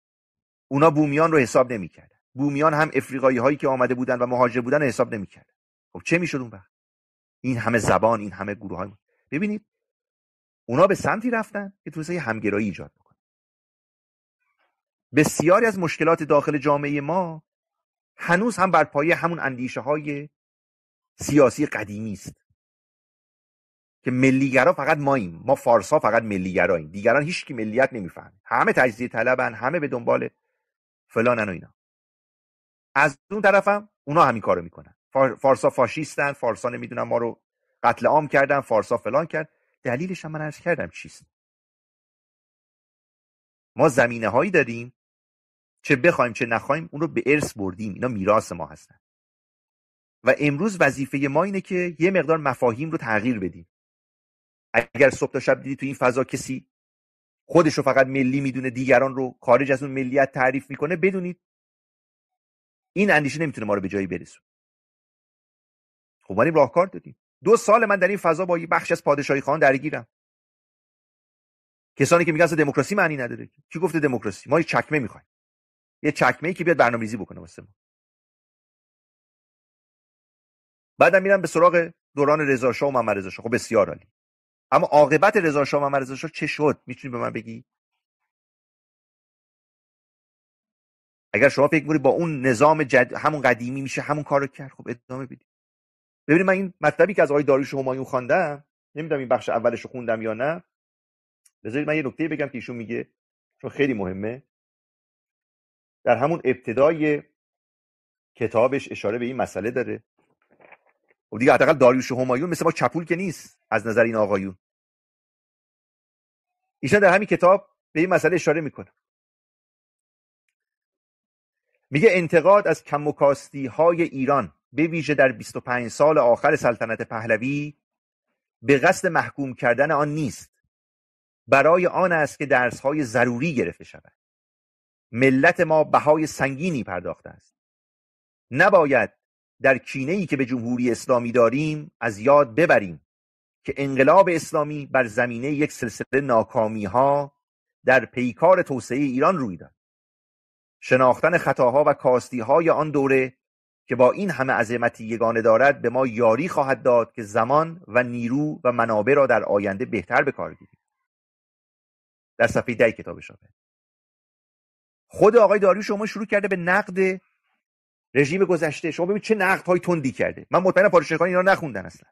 اونا بومیان رو حساب نمیکردن، بومیان هم افریقایی هایی که آمده بودن و مهاجر بودن رو حساب نمیکردن. خب چه میشد اون وقت؟ این همه زبان، این همه گروه های. ببینید اونا به سمتی رفتن که توسعه همگرایی ایجاد بکنه. بسیاری از مشکلات داخل جامعه ما هنوز هم بر پایه همون اندیشه های سیاسی قدیمی است که ملیگرا فقط ماییم، ما فارسا فقط ملیگراییم، دیگران هیچ کی ملیت نمیفهمه، همه تجزیه طلبن، همه به دنبال فلانن و اینا. از اون طرفم اونا همین کارو میکنن. فارسا فاشیستن، فارسا نمیدونم ما رو قتل عام کردن، فارسا فلان کرد. دلیلش هم من عرض کردم چیست. ما زمینه هایی داریم چه بخوایم چه نخوایم اون رو به ارث بردیم، اینا میراث ما هستن و امروز وظیفه ما اینه که یه مقدار مفاهیم رو تغییر بدیم. اگر صبح تا شب دیدی تو این فضا کسی خودش رو فقط ملی میدونه، دیگران رو خارج از اون ملیت تعریف میکنه، بدونید این اندیشه نمیتونه ما رو به جایی برسونه. خب ما راهکار دادیم. 2 سال من در این فضا با یه بخش از پادشاهی خان درگیرم. کسانی که میگن اصلا دموکراسی معنی نداره. کی گفته دموکراسی؟ ما یه چکمه میخوایم. یه چکمه‌ای که بیاد برنامه‌ریزی بکنه واسه ما. بعدم میرم به سراغ دوران رضا شاه و محمد رضا شاه. خب بسیار عالی. اما عاقبت رضا شاه و محمد رضا شاه چه شد؟ میتونی به من بگی؟ اگر شما فکر می‌کنید با اون نظام همون قدیمی میشه همون کارو کرد، خب ادامه بدید. ببینید من این مطلبی که از آقای داریوش همایون خواندم، نمیدونم این بخش اولش رو خوندم یا نه. بذارید من یه نکته بگم که ایشون میگه، چون خیلی مهمه. در همون ابتدای کتابش اشاره به این مسئله داره. خب دیگه حداقل داریوش همایون مثل ما چپول که نیست از نظر این آقایون. ایشون در همین کتاب به این مسئله اشاره میکنه. میگه انتقاد از کم و کاستی های ایران به ویژه در 25 سال آخر سلطنت پهلوی به قصد محکوم کردن آن نیست، برای آن است که درس‌های ضروری گرفته شود. ملت ما بهای سنگینی پرداخته است. نباید در کینه‌ای که به جمهوری اسلامی داریم از یاد ببریم که انقلاب اسلامی بر زمینه یک سلسله ناکامی‌ها در پیکار توسعه ایران روی داد. شناختن خطاها و کاستی‌های آن دوره که با این همه عظمتی یگانه دارد به ما یاری خواهد داد که زمان و نیرو و منابع را در آینده بهتر به کار گیریم. در صفحه 10 کتاب شده خود آقای داریوش شما شروع کرده به نقد رژیم گذشته. شما ببینید چه نقدهای تندی کرده. من مطمئنم پادشاهان اینا نخوندن اصلا.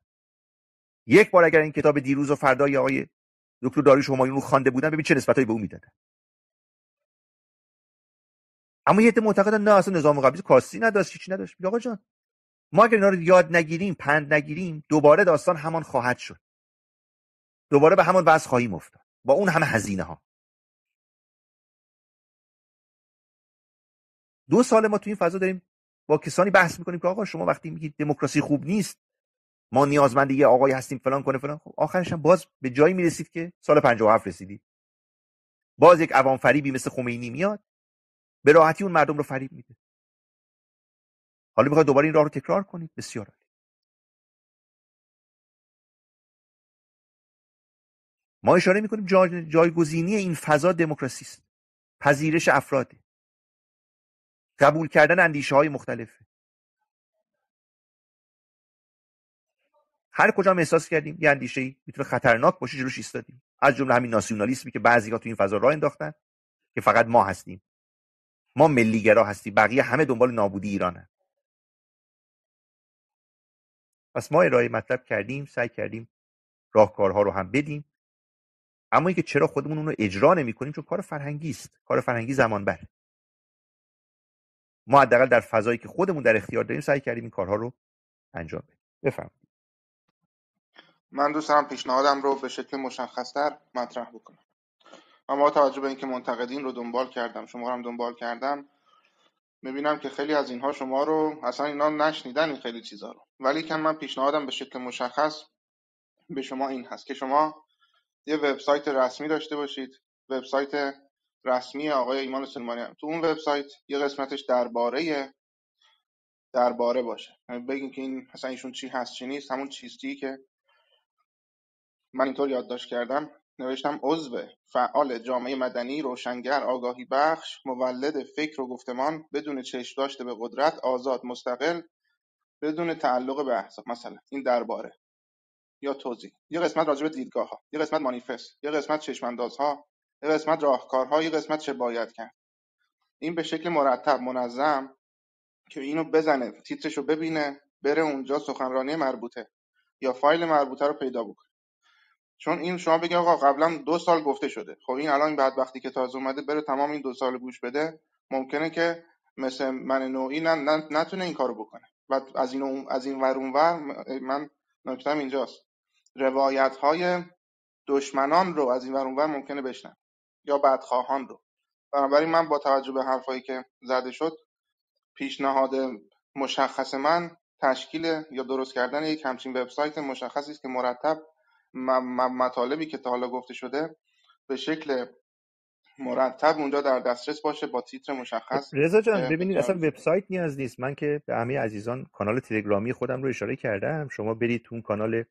یک بار اگر این کتاب دیروز و فردای آقای دکتر داریوش همایون رو خوانده بودن، ببین چه نسبتایی به اون میدادن. اما یه عده معتقدن نه اصلا نظام قبلی کاستی نداشت، هیچ نداشت. آقا جان، ما اگر اینا رو یاد نگیریم، پند نگیریم، دوباره داستان همان خواهد شد. دوباره به همان وضع خواهیم افتاد با اون همه هزینه ها. 2 سال ما تو این فضا داریم با کسانی بحث میکنیم که آقا شما وقتی میگید دموکراسی خوب نیست، ما نیازمند یه آقای هستیم فلان کنه فلان، خب آخرش هم باز به جایی میرسید که سال 57 رسیدید. باز یک عوام فریبی مثل خمینی میاد به راحتی اون مردم رو فریب میده. حالا میخواد دوباره این راه رو تکرار کنید. بسیار عالی. ما اشاره میکنیم جایگزینی این فضا دموکراسی است. پذیرش افراد، قبول کردن اندیشه های مختلفه. هر کجا احساس کردیم یه اندیشه‌ای میتونه خطرناک باشه جلوش ایستادیم. از جمله همین ناسیونالیسمی که بعضی‌ها تو این فضا راه انداختن که فقط ما هستیم، ما ملیگرا هستیم، بقیه همه دنبال نابودی ایرانن. پس ما ارائه مطلب کردیم، سعی کردیم راهکارها رو هم بدیم. اما اینکه چرا خودمون اون رو اجرا نمی‌کنیم، چون کار فرهنگی است. کار فرهنگی زمان بره. ما حداقل در فضایی که خودمون در اختیار داریم سعی کردیم این کارها رو انجام بدیم. بفرمایید. من دوست دارم پیشنهادم رو به شکل مشخص‌تر مطرح بکنم. اما توجه به اینکه منتقدین رو دنبال کردم، شما رو هم دنبال کردم، می‌بینم که خیلی از اینها شما رو اصلا اینا نشنیدن این خیلی چیزا رو. ولی که من پیشنهادم به شکل مشخص به شما این هست که شما یه وبسایت رسمی داشته باشید. وبسایت رسمی آقای ایمان سلیمانی. تو اون وبسایت یه قسمتش درباره باشه. بگین که این مثلا ایشون چی هست چی نیست. همون چیزی که من اینطور یادداشت کردم. نوشتم عضو فعال جامعه مدنی، روشنگر، آگاهی بخش، مولد فکر و گفتمان، بدون چشم داشته به قدرت، آزاد، مستقل، بدون تعلق به احزاب. مثلا این درباره یا توضیح. یه قسمت راجع به دیدگاه‌ها، یه قسمت مانیفست، یه قسمت چشم‌اندازها، یه قسمت راهکارها، یه قسمت چه باید کرد. این به شکل مرتب منظم که اینو بزنه، تیترشو ببینه، بره اونجا سخنرانی مربوطه یا فایل مربوطه رو پیدا بکنه. چون این شما بگی آقا قبلا 2 سال گفته شده، خب این الان بدبختی که تازه اومده بره تمام این 2 سال گوش بده، ممکنه که مثل من نوعی نتونه این کارو بکنه. بعد از این ور اون ور من نکتم اینجاست، روایت های دشمنان رو از این ور اون ور ممکنه بشنن یا بدخواهان رو. بنابراین من با توجه به حرفایی که زده شد، پیشنهاد مشخص من تشکیل یا درست کردن یک همچین وبسایت مشخصی است که مرتب مطالبی که تا حالا گفته شده به شکل مرتب اونجا در دسترس باشه با تیتر مشخص رضا جان که ببینید اصلا وبسایت نیاز نیست. من که به همه عزیزان کانال تلگرامی خودم رو اشاره کردم. شما برید تو کانال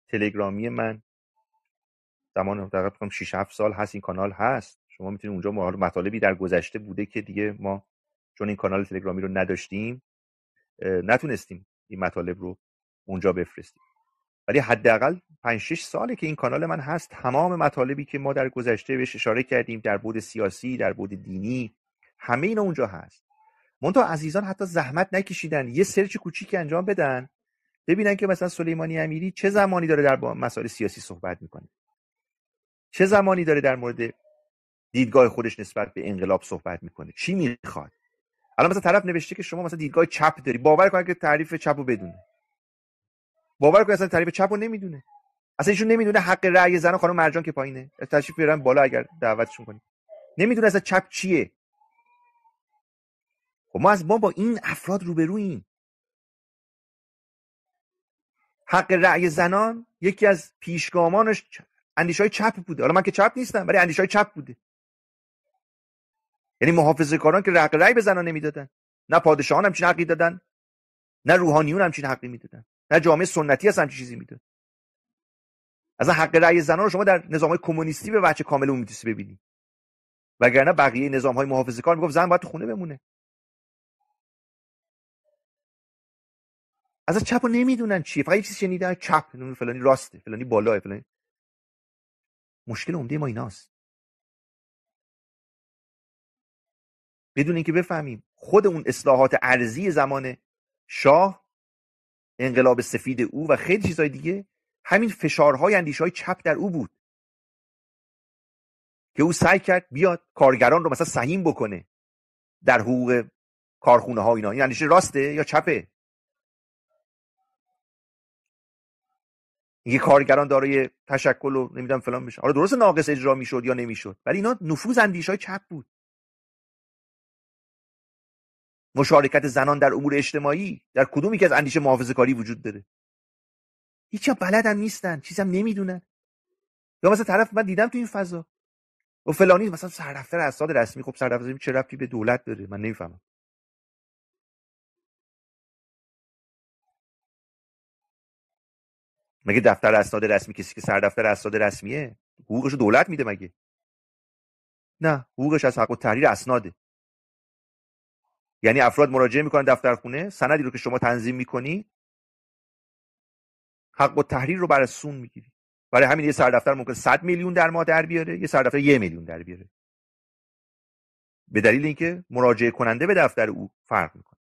تلگرامی من، زمان تقریبا 6 7 سال هست این کانال هست. شما میتونید اونجا مطالبی در گذشته بوده که دیگه ما چون این کانال تلگرامی رو نداشتیم نتونستیم این مطالب رو اونجا بفرستیم، ولی حداقل 5 6 ساله که این کانال من هست. تمام مطالبی که ما در گذشته بهش اشاره کردیم در بعد سیاسی، در بعد دینی، همه اینا اونجا هست. منتها عزیزان حتی زحمت نکشیدن یه سرچ کوچیک انجام بدن ببینن که مثلا سلیمانی امیری چه زمانی داره در مسائل سیاسی صحبت میکنه، چه زمانی داره در مورد دیدگاه خودش نسبت به انقلاب صحبت میکنه، چی میخواد. الان مثلا طرف نوشته که شما مثلا دیدگاه چپ داری، باور کن که تعریف چپ رو بدونه، باور کن اصلا تعریف چپ رو نمیدونه، اصلا ایشون نمیدونه حق رأی زن. خانم مرجان که پایینه تشریف بیارن بالا اگر دعوتشون کنید، نمیدونه اصلا چپ چیه. خب ما با این افراد روبرویم. حق رأی زنان یکی از پیشگامانش اندیشه‌های چپ بوده. حالا من که چپ نیستم ولی اندیشه‌های چپ بوده. یعنی محافظه‌کاران که حق رأی به زنان نمیدادن، نه پادشاهان همچین حقی دادن، نه روحانیون همچین حقی میدادن، نه جامعه سنتی اصلا همچین چیزی میداد. اصلا حق رأی زنان رو شما در نظام‌های کمونیستی به وجه کامل اون میتونید ببینید، وگرنه بقیه نظام‌های محافظه‌کار میگفت زن باید تو خونه بمونه. اصلا چپو نمیدونن چیه، فقط یه چیز شنیدن چپ، فلانی راسته، فلانی بالاه، فلانی. مشکل عمده ما ایناست. بدون اینکه بفهمیم خود اون اصلاحات ارضی زمان شاه، انقلاب سفید او و خیلی چیزهای دیگه، همین فشارهای اندیشه‌های چپ در او بود که او سعی کرد بیاد کارگران رو مثلا سهیم بکنه در حقوق کارخونه ها. اینا این اندیشه راسته یا چپه؟ اینکه کارگران دارای تشکل و نمیدونم فلان بشه، حالا درست ناقص اجرا میشد یا نمیشد، ولی اینا نفوذ اندیشه‌های چپ بود. مشارکت زنان در امور اجتماعی در کدومی که از اندیشه محافظه‌کاری وجود داره؟ هیچ بلدن نیستن، چیزی هم نمیدونن. یا مثلا طرف من دیدم تو این فضا و فلانی مثلا سردفتر اسناد رسمی. خب سردفتر رسمی چه ربطی به دولت داره؟ من نمیفهمم. مگه دفتر اسناد رسمی، کسی که سردفتر اسناد رسمیه حقوقشو دولت میده مگه؟ نه، حقوقش از حق التحریر اسناده. یعنی افراد مراجعه میکنن دفترخونه، سندی رو که شما تنظیم میکنی حق التحریر رو بر سون میگیری. برای همین یه سردفتر ممکن 100 میلیون در ماه در بیاره، یه سردفتر 1 میلیون در بیاره، به دلیل اینکه مراجعه کننده به دفتر او فرق میکنه.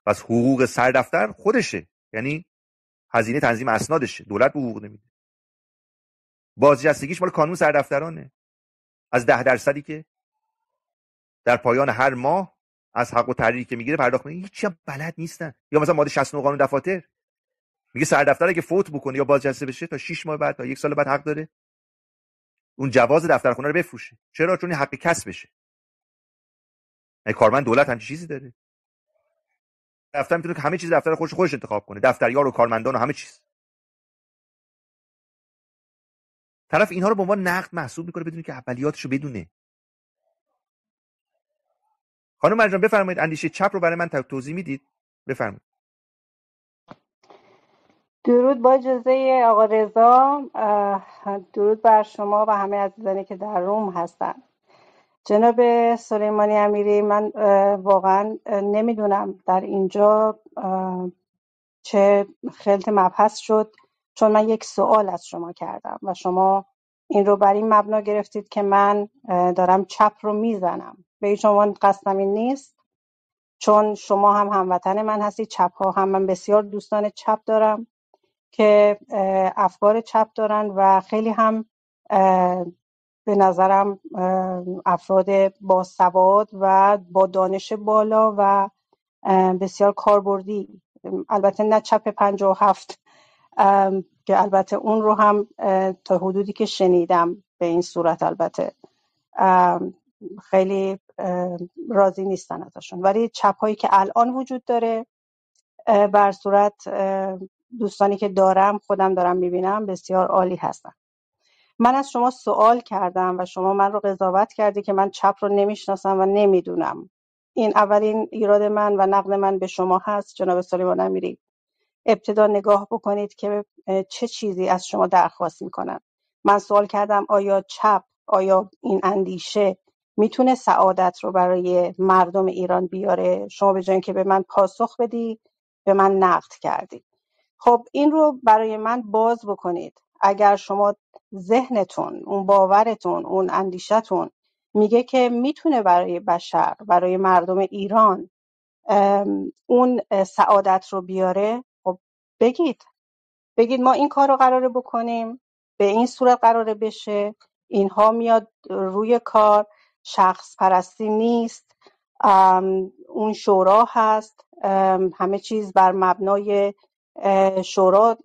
پس حقوق سردفتر خودشه، یعنی هزینه تنظیم اسنادشه، دولت به حقوق نمیده. بازنشستگیش مال کانون سردفترانه، از 10% که در پایان هر ماه از حق و تحریری که میگیره پرداخت میکنه. هیچ چیز بلد نیستن. یا مثلا ماده 69 قانون دفاتر میگه سردفتر اگه فوت بکنه یا بازنشسته بشه تا 6 ماه بعد تا 1 سال بعد حق داره اون جواز دفترخونه رو بفروشه. چرا؟ چون حق کسبشه. کارمند دولت همچین چیزی داره؟ دفتر میتونه که همه چیز دفتر خودش انتخاب کنه، دفتریار و کارمندان و همه چیز. طرف اینها رو به عنوان نقد محسوب میکنه بدون که اولیاتشو بدونه. خانم مرجان بفرمایید اندیشه چپ رو برای من توضیح میدید؟ بفرمایید. درود با اجازه آقا رضا، درود بر شما و همه عزیزانی که در روم هستن. جناب سلیمانی امیری، من واقعا نمیدونم در اینجا چه خلط مبحث شد، چون من یک سوال از شما کردم و شما این رو بر این مبنا گرفتید که من دارم چپ رو میزنم. به هیچ عنوان قصدم این نیست. چون شما هم هموطن من هستید. چپ ها هم، من بسیار دوستان چپ دارم که افکار چپ دارن و خیلی هم به نظرم افراد باسواد و با دانش بالا و بسیار کاربردی. البته نه چپ 57 که البته اون رو هم تا حدودی که شنیدم به این صورت البته خیلی راضی نیستن ازشون، ولی چپ هایی که الان وجود داره بر صورت دوستانی که دارم، خودم دارم میبینم بسیار عالی هستن. من از شما سوال کردم و شما من رو قضاوت کردی که من چپ رو نمیشناسم و نمیدونم. این اولین ایراد من و نقد من به شما هست جناب سلیمان امیری. ابتدا نگاه بکنید که چه چیزی از شما درخواست میکنن. من سوال کردم آیا چپ، آیا این اندیشه میتونه سعادت رو برای مردم ایران بیاره؟ شما به جای اینکه به من پاسخ بدی به من نقد کردی. خب این رو برای من باز بکنید. اگر شما ذهنتون، اون باورتون، اون اندیشتون میگه که میتونه برای بشر، برای مردم ایران اون سعادت رو بیاره، خب بگید ما این کار رو قراره بکنیم، به این صورت قراره بشه، اینها میاد روی کار، شخص پرستی نیست، اون شورا هست، همه چیز بر مبنای شورا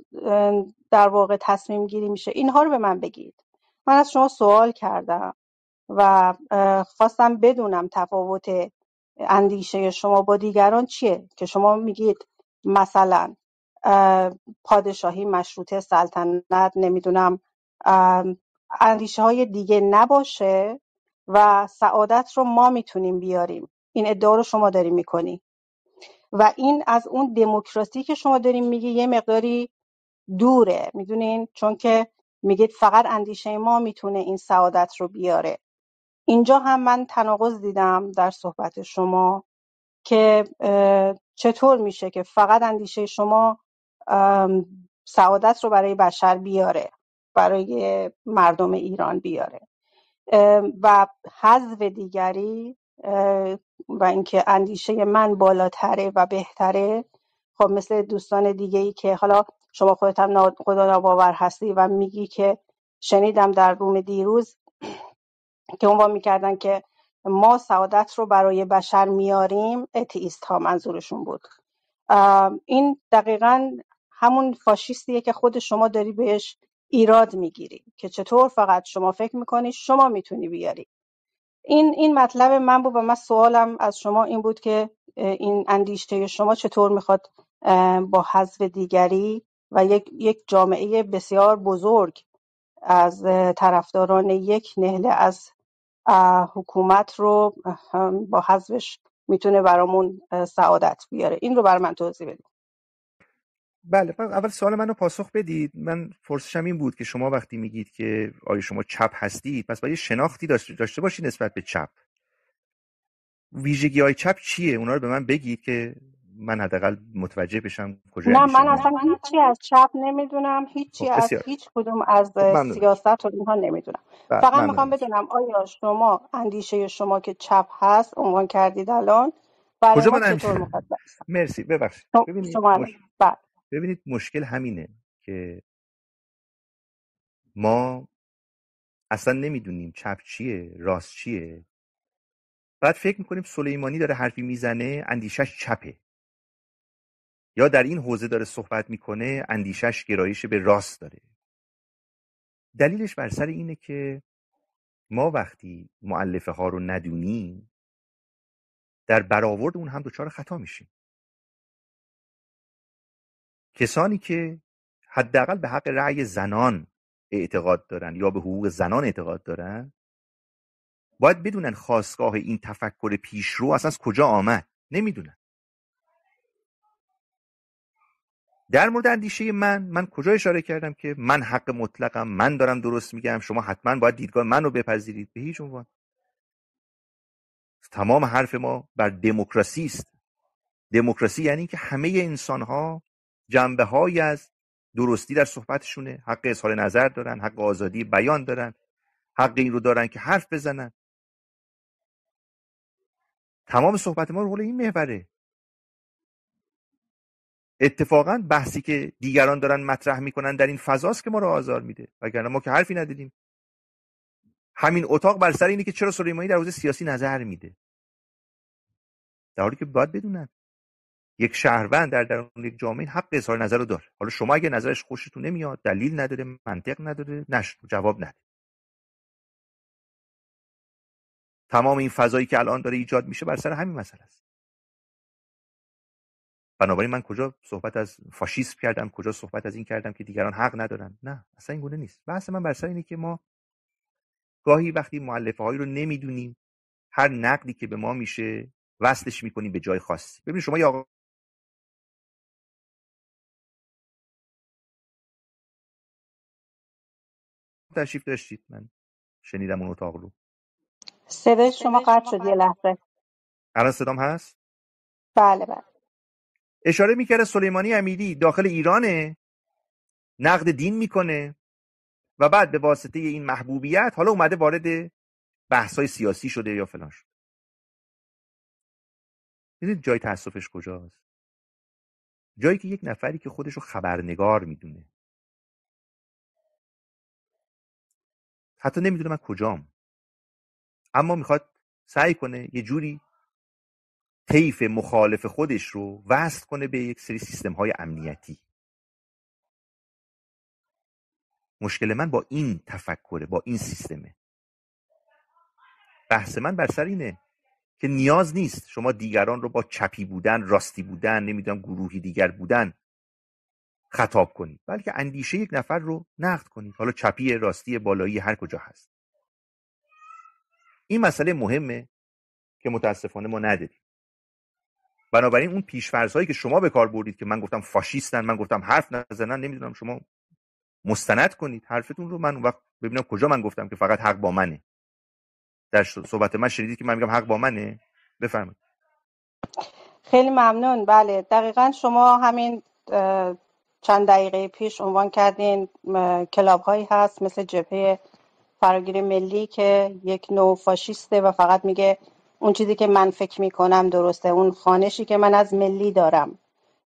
در واقع تصمیم گیری میشه. اینها رو به من بگید. من از شما سوال کردم و خواستم بدونم تفاوت اندیشه شما با دیگران چیه که شما میگید مثلا پادشاهی، مشروطه، سلطنت، نمیدونم اندیشه های دیگه نباشه و سعادت رو ما میتونیم بیاریم. این ادعا رو شما داری میکنی و این از اون دموکراسی که شما داریم میگی یه مقداری دوره، میدونین، چون که میگید فقط اندیشه ما میتونه این سعادت رو بیاره. اینجا هم من تناقض دیدم در صحبت شما که چطور میشه که فقط اندیشه شما سعادت رو برای بشر بیاره، برای مردم ایران بیاره و حذف دیگری و اینکه اندیشه من بالاتره و بهتره. خب مثل دوستان دیگه ای که حالا شما خودت هم خدا ناباور هستی و میگی که شنیدم در روم دیروز که عنوان میکردن که ما سعادت رو برای بشر میاریم، اتئیست ها منظورشون بود. این دقیقاً همون فاشیستیه که خود شما داری بهش ایراد میگیری که چطور فقط شما فکر میکنی شما میتونی بیاری. این مطلب من بود و من سوالم از شما این بود که این اندیشه شما چطور میخواد با حذف دیگری و یک جامعه بسیار بزرگ از طرفداران یک نهله از حکومت رو با حذفش میتونه برامون سعادت بیاره. این رو بر من توضیح بدید. بله، اول سوال منو پاسخ بدید. من پرسشم این بود که شما وقتی میگید که آیا شما چپ هستید، پس باید یه شناختی داشته باشید نسبت به چپ. ویژگی‌های چپ چیه؟ اونا رو به من بگید که من حداقل متوجه بشم کجای نه، اندیشه من ما. اصلا هیچی از چپ نمیدونم، هیچی خب از بسیار هیچ کدوم از خب، ممنونم. سیاست و اینها نمیدونم. بله، فقط میخوام ممنونم. بدونم آیا شما اندیشه شما که چپ هست عنوان کردید الان برای کجا ما من چطور میخواد برسه؟ مرسی، ببخشید. شما بعد ببینید مشکل همینه که ما اصلا نمیدونیم چپ چیه، راست چیه. بعد فکر میکنیم سلیمانی داره حرفی میزنه اندیشش چپه، یا در این حوزه داره صحبت میکنه اندیشش گرایش به راست داره. دلیلش بر سر اینه که ما وقتی مؤلفه ها رو ندونیم در برآورد اون هم دچار خطا میشیم. کسانی که حداقل به حق رأی زنان اعتقاد دارن یا به حقوق زنان اعتقاد دارن باید بدونن خاستگاه این تفکر پیشرو اصلا از کجا آمد. نمیدونن. در مورد اندیشه من کجا اشاره کردم که من حق مطلقم، من دارم درست میگم، شما حتما باید دیدگاه منو بپذیرید؟ به هیچ عنوان. تمام حرف ما بر دموکراسی است. دموکراسی یعنی که همه انسان‌ها جنبه‌هایی از درستی در صحبتشونه، حق اظهار نظر دارن، حق آزادی بیان دارن، حق این رو دارن که حرف بزنن. تمام صحبت ما رو حول این محوره. اتفاقا بحثی که دیگران دارن مطرح میکنن در این فضاست که ما رو آزار میده، وگرنه ما که حرفی ندیدیم. همین اتاق بر سر اینه که چرا سلیمانی در حوزه سیاسی نظر میده، در حالی که باید بدونن یک شهروند در درون یک جامعه حق اظهار نظر رو داره. حالا شما اگه نظرش خوشتون نمیاد، دلیل نداره، منطق نداره، جواب نده. تمام این فضایی که الان داره ایجاد میشه بر سر همین مسئله است. بنابراین من کجا صحبت از فاشیسم کردم، کجا صحبت از این کردم که دیگران حق ندارن؟ نه، اصلا این گونه نیست. بحث من بر سر اینه که ما گاهی وقتی مؤلفه هایی رو نمیدونیم، هر نقدی که به ما میشه وصلش میکنیم به جای خاصی. ببینید شما یا آقا تشریف داشتید، من شنیدم اون اتاق رو. صدای شما قطع شد یه لحظه. الان صدام هست؟ بله بله. اشاره میکرده سلیمانی امیری داخل ایرانه، نقد دین میکنه و بعد به واسطه این محبوبیت حالا اومده وارد بحث‌های سیاسی شده یا فلان شده. میدونید جای تأسفش کجاست؟ جایی که یک نفری که خودشو خبرنگار میدونه، حتی نمیدونه من کجام، اما میخواد سعی کنه یه جوری طیف مخالف خودش رو وصل کنه به یک سری سیستم‌های امنیتی. مشکل من با این تفکره، با این سیستمه. بحث من بر سر اینه که نیاز نیست شما دیگران رو با چپی بودن، راستی بودن، نمیدونم گروهی دیگر بودن خطاب کنید، بلکه اندیشه یک نفر رو نقد کنید، حالا چپی، راستی، بالایی، هر کجا هست. این مسئله مهمه که متاسفانه ما نداریم. بنابراین اون پیش‌فرض‌هایی که شما به کار بردید که من گفتم فاشیستن، من گفتم حرف نزنن، نمیدونم، شما مستند کنید حرفتون رو، من اون وقت ببینم کجا من گفتم که فقط حق با منه. در صحبت من شنیدید که من میگم حق با منه؟ بفرمایید. خیلی ممنون. بله دقیقا شما همین چند دقیقه پیش عنوان کردین کلاب هایی هست مثل جبهه فراگیر ملی که یک نوع فاشیسته و فقط میگه اون چیزی که من فکر میکنم درسته، اون خانشی که من از ملی دارم،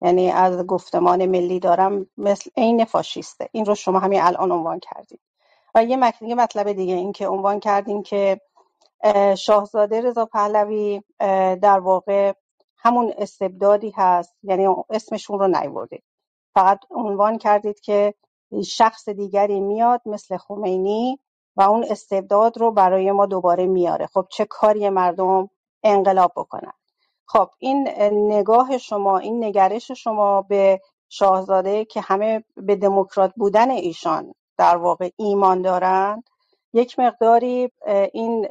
یعنی از گفتمان ملی دارم، مثل عین فاشیسته. این رو شما همین الان عنوان کردین. و یه مطلب دیگه این که عنوان کردین که شاهزاده رضا پهلوی در واقع همون استبدادی هست، یعنی اسمشون رو نیاوردید، فقط عنوان کردید که شخص دیگری میاد مثل خمینی و اون استبداد رو برای ما دوباره میاره. خب چه کاری مردم انقلاب بکنن؟ خب این نگاه شما، این نگرش شما به شاهزاده که همه به دموکرات بودن ایشان در واقع ایمان دارند، یک مقداری این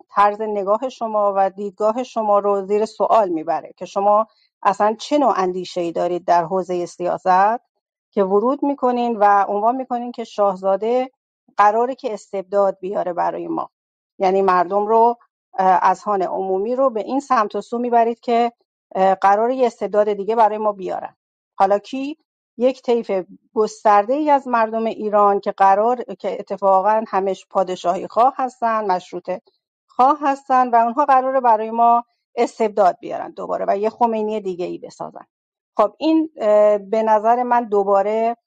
طرز نگاه شما و دیدگاه شما رو زیر سوال میبره که شما اصلا چه نوع اندیشه‌ای دارید در حوزه سیاست که ورود میکنین و عنوان میکنین که شاهزاده قراره که استبداد بیاره برای ما، یعنی مردم رو، اذهان عمومی رو به این سمت و سو میبرید که قراره یه استبداد دیگه برای ما بیارن. حالا کی؟ یک طیف گسترده ای از مردم ایران که که اتفاقا همش پادشاهی خواه هستن، مشروطه خواه هستن و اونها قراره برای ما استبداد بیارن دوباره و یه خمینی دیگه ای بسازن. خب این به نظر من دوباره